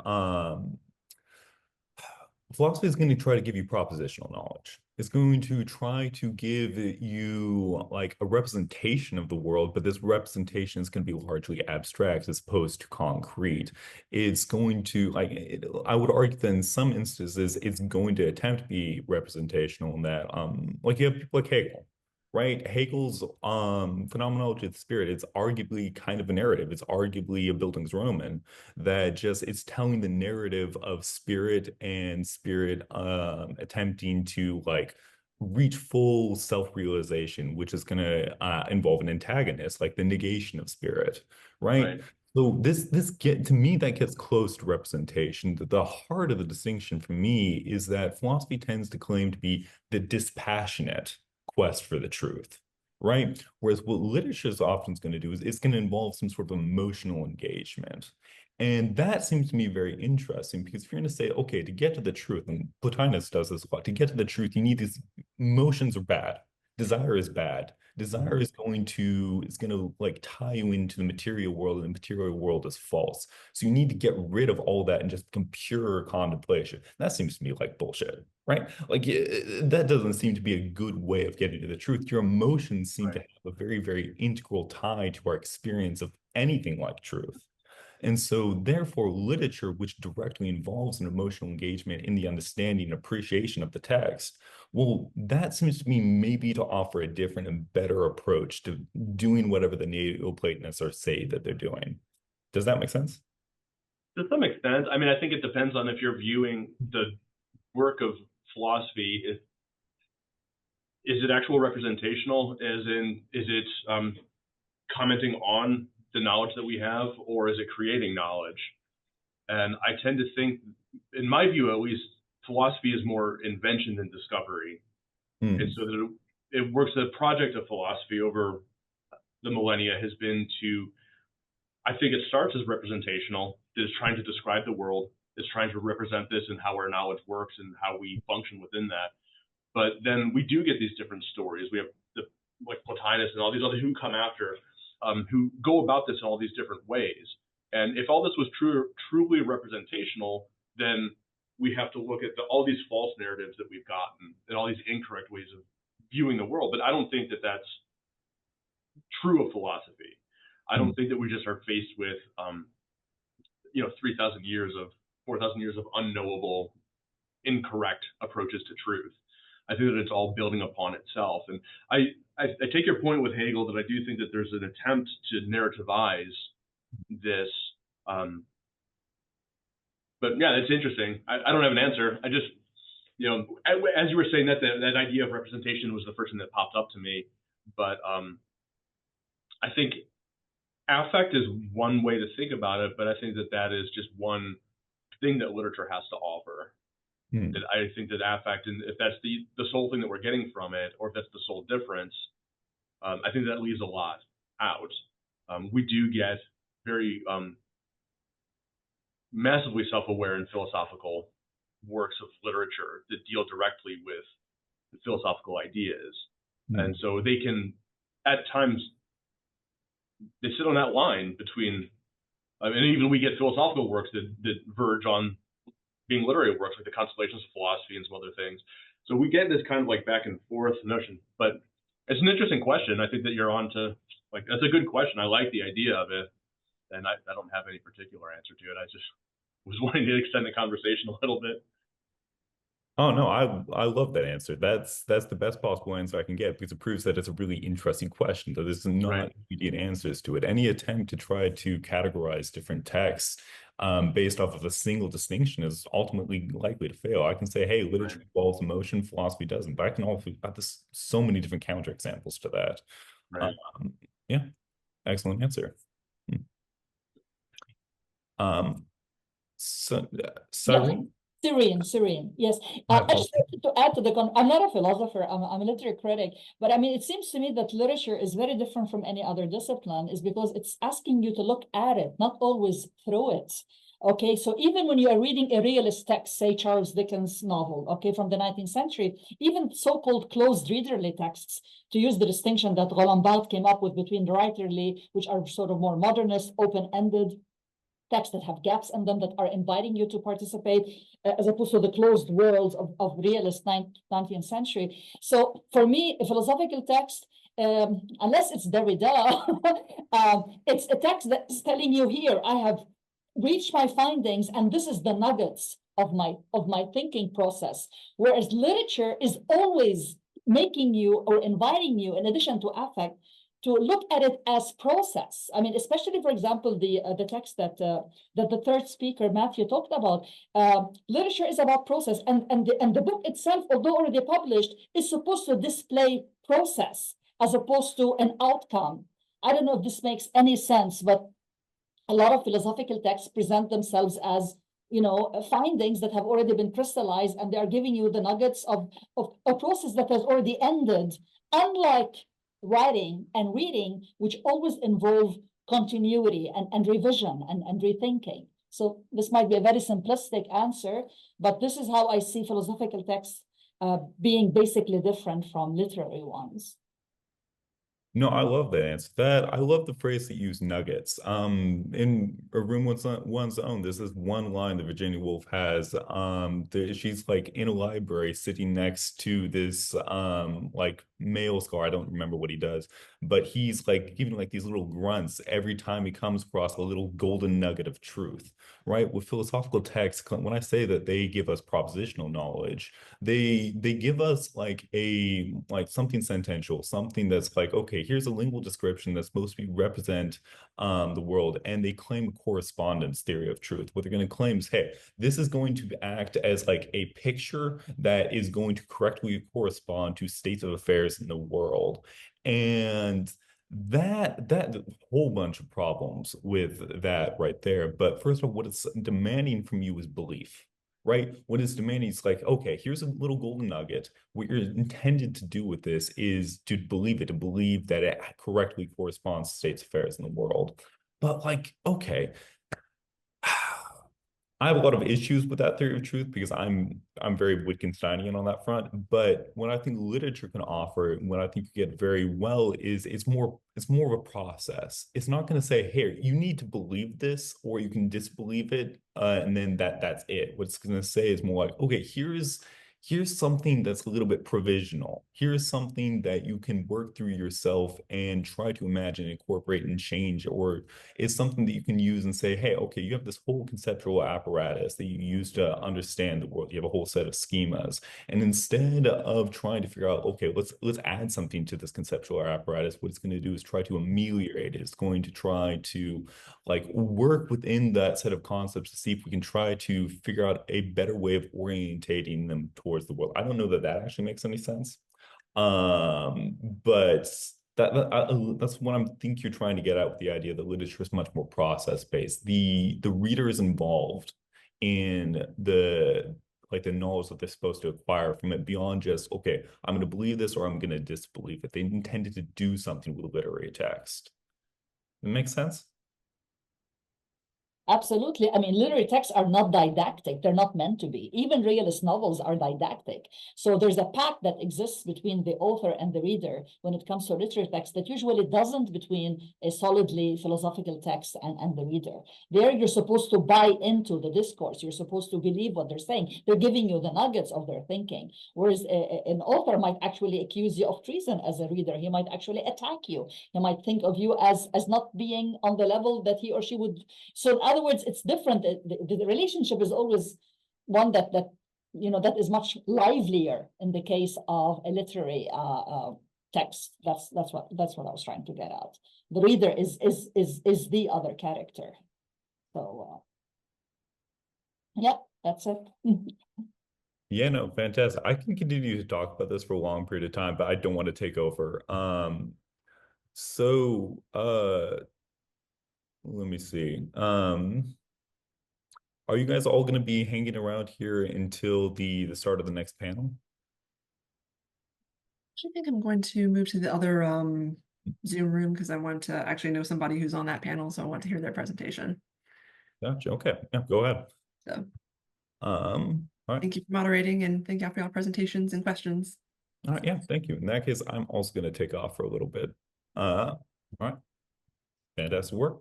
philosophy is going to try to give you propositional knowledge. It's going to try to give you like a representation of the world, but this representation is going to be largely abstract as opposed to concrete. It's going to I would argue that in some instances it's going to attempt to be representational in that like you have people like Hegel. Right? Hegel's phenomenology of the spirit, it's arguably kind of a narrative. It's arguably a Bildungsroman that just it's telling the narrative of spirit and spirit attempting to like reach full self-realization, which is going to involve an antagonist, like the negation of spirit, right? So this get to me that gets close to representation. The heart of the distinction for me is that philosophy tends to claim to be the dispassionate quest for the truth, right? Whereas what literature is often going to do is it's going to involve some sort of emotional engagement. And that seems to me very interesting because if you're going to say, okay, to get to the truth, and Plotinus does this a lot, to get to the truth, you need these emotions are bad. Desire is bad. Desire is going to like tie you into the material world, and the material world is false. So you need to get rid of all that and just become pure contemplation. That seems to me like bullshit, right? Like that doesn't seem to be a good way of getting to the truth. Your emotions seem to have a very, very integral tie to our experience of anything like truth. And so, therefore, literature, which directly involves an emotional engagement in the understanding and appreciation of the text, well, that seems to me maybe to offer a different and better approach to doing whatever the Neoplatonists are say that they're doing. Does that make sense? To some extent. I mean, I think it depends on if you're viewing the work of philosophy. Is it actual representational? As in, is it commenting on the knowledge that we have, or is it creating knowledge? And I tend to think, in my view at least, philosophy is more invention than discovery. And so that it works. The project of philosophy over the millennia has been to, I think it starts as representational, that is trying to describe the world, is trying to represent this and how our knowledge works and how we function within that. But then we do get these different stories. We have like Plotinus and all these others who come after, who go about this in all these different ways. And if all this was truly representational, then we have to look at all these false narratives that we've gotten and all these incorrect ways of viewing the world. But I don't think that that's true of philosophy. I don't think that we just are faced with, 3,000 years of 4,000 years of unknowable, incorrect approaches to truth. I think that it's all building upon itself. And I take your point with Hegel that I do think that there's an attempt to narrativize this But yeah, it's interesting. I don't have an answer. I just, you know, as you were saying that, that idea of representation was the first thing that popped up to me. But I think affect is one way to think about it, but I think that that is just one thing that literature has to offer. That I think that affect, and if that's the sole thing that we're getting from it, or if that's the sole difference, I think that leaves a lot out. We do get very massively self-aware and philosophical works of literature that deal directly with the philosophical ideas. And so they can, at times, they sit on that line between, and even we get philosophical works that verge on being literary works, like the Constellations of Philosophy and some other things. So we get this kind of like back and forth notion, but it's an interesting question. I think that you're on to, like, that's a good question. I like the idea of it, and I don't have any particular answer to it. I just was wanting to extend the conversation a little bit. Oh no, I love that answer. That's the best possible answer I can get because it proves that it's a really interesting question, that there's not immediate answers to it. Any attempt to try to categorize different texts based off of a single distinction is ultimately likely to fail. I can say, hey, literature involves emotion, philosophy doesn't, but I can also add this so many different counterexamples to that. Yeah, excellent answer. Sorry. Syrian, yes. I just wanted to add to I'm not a philosopher, I'm a literary critic, but I mean, it seems to me that literature is very different from any other discipline, is because it's asking you to look at it, not always through it. Okay, so even when you are reading a realist text, say Charles Dickens' novel, okay, from the 19th century, even so-called closed readerly texts, to use the distinction that Roland Barthes came up with between writerly, which are sort of more modernist, open-ended texts that have gaps in them that are inviting you to participate, as opposed to the closed worlds of realist 19th century. So for me, a philosophical text, unless it's Derrida, it's a text that is telling you, here, I have reached my findings, and this is the nuggets of my thinking process. Whereas literature is always making you or inviting you, in addition to affect, to look at it as process. I mean, especially, for example, the text that the third speaker, Matthew, talked about. Literature is about process, and the book itself, although already published, is supposed to display process as opposed to an outcome. I don't know if this makes any sense, but a lot of philosophical texts present themselves as, you know, findings that have already been crystallized, and they are giving you the nuggets of a process that has already ended, unlike writing and reading, which always involve continuity and revision and rethinking. So this might be a very simplistic answer, but this is how I see philosophical texts being basically different from literary ones. No, I love that answer. I love the phrase that you use, nuggets. In A Room With One's Own, this is one line that Virginia Woolf has. She's like in a library sitting next to this like male scholar. I don't remember what he does, but he's like giving like these little grunts every time he comes across a little golden nugget of truth, right? With philosophical texts, when I say that they give us propositional knowledge, they give us like something sentential, something that's like, okay, here's a lingual description that's supposed to represent the world, and they claim a correspondence theory of truth. What they're going to claim is, hey, this is going to act as like a picture that is going to correctly correspond to states of affairs in the world. And that whole bunch of problems with that right there. But first of all, what it's demanding from you is belief, right? What it's demanding is like, okay, here's a little golden nugget. What you're intended to do with this is to believe it, to believe that it correctly corresponds to states affairs in the world. But like, okay, I have a lot of issues with that theory of truth because I'm very Wittgensteinian on that front. But what I think literature can offer, and what I think you get very well, is it's more of a process. It's not going to say, hey, you need to believe this, or you can disbelieve it, and then that's it. What it's going to say is more like, okay, here's here's something that's a little bit provisional. Here's something that you can work through yourself and try to imagine, incorporate, and change. Or it's something that you can use and say, hey, okay, you have this whole conceptual apparatus that you use to understand the world. You have a whole set of schemas. And instead of trying to figure out, okay, let's add something to this conceptual apparatus, what it's going to do is try to ameliorate it. It's going to try to like work within that set of concepts to see if we can try to figure out a better way of orientating them towards the world. I don't know that that actually makes any sense. But that's what I think you're trying to get at with the idea that literature is much more process-based. The reader is involved in the knowledge that they're supposed to acquire from it beyond just, okay, I'm going to believe this or I'm going to disbelieve it. They intended to do something with literary text. It makes sense? Absolutely. I mean, literary texts are not didactic. They're not meant to be. Even realist novels are didactic. So there's a pact that exists between the author and the reader when it comes to literary text that usually doesn't between a solidly philosophical text and the reader. There, you're supposed to buy into the discourse. You're supposed to believe what they're saying. They're giving you the nuggets of their thinking. Whereas an author might actually accuse you of treason as a reader. He might actually attack you. He might think of you as not being on the level that he or she would. So in other words, it's different. The relationship is always one that is much livelier in the case of a literary text. That's what I was trying to get at. The reader is the other character. So yeah, that's it. Yeah, no, fantastic. I can continue to talk about this for a long period of time, but I don't want to take over. Let me see. Are you guys all going to be hanging around here until the start of the next panel? I think I'm going to move to the other Zoom room because I want to actually know somebody who's on that panel, so I want to hear their presentation. Gotcha. Okay. Yeah, go ahead. So, all right. thank you for moderating and thank you for your presentations and questions. All right. Yeah, thank you. In that case, I'm also going to take off for a little bit. All right. Fantastic work.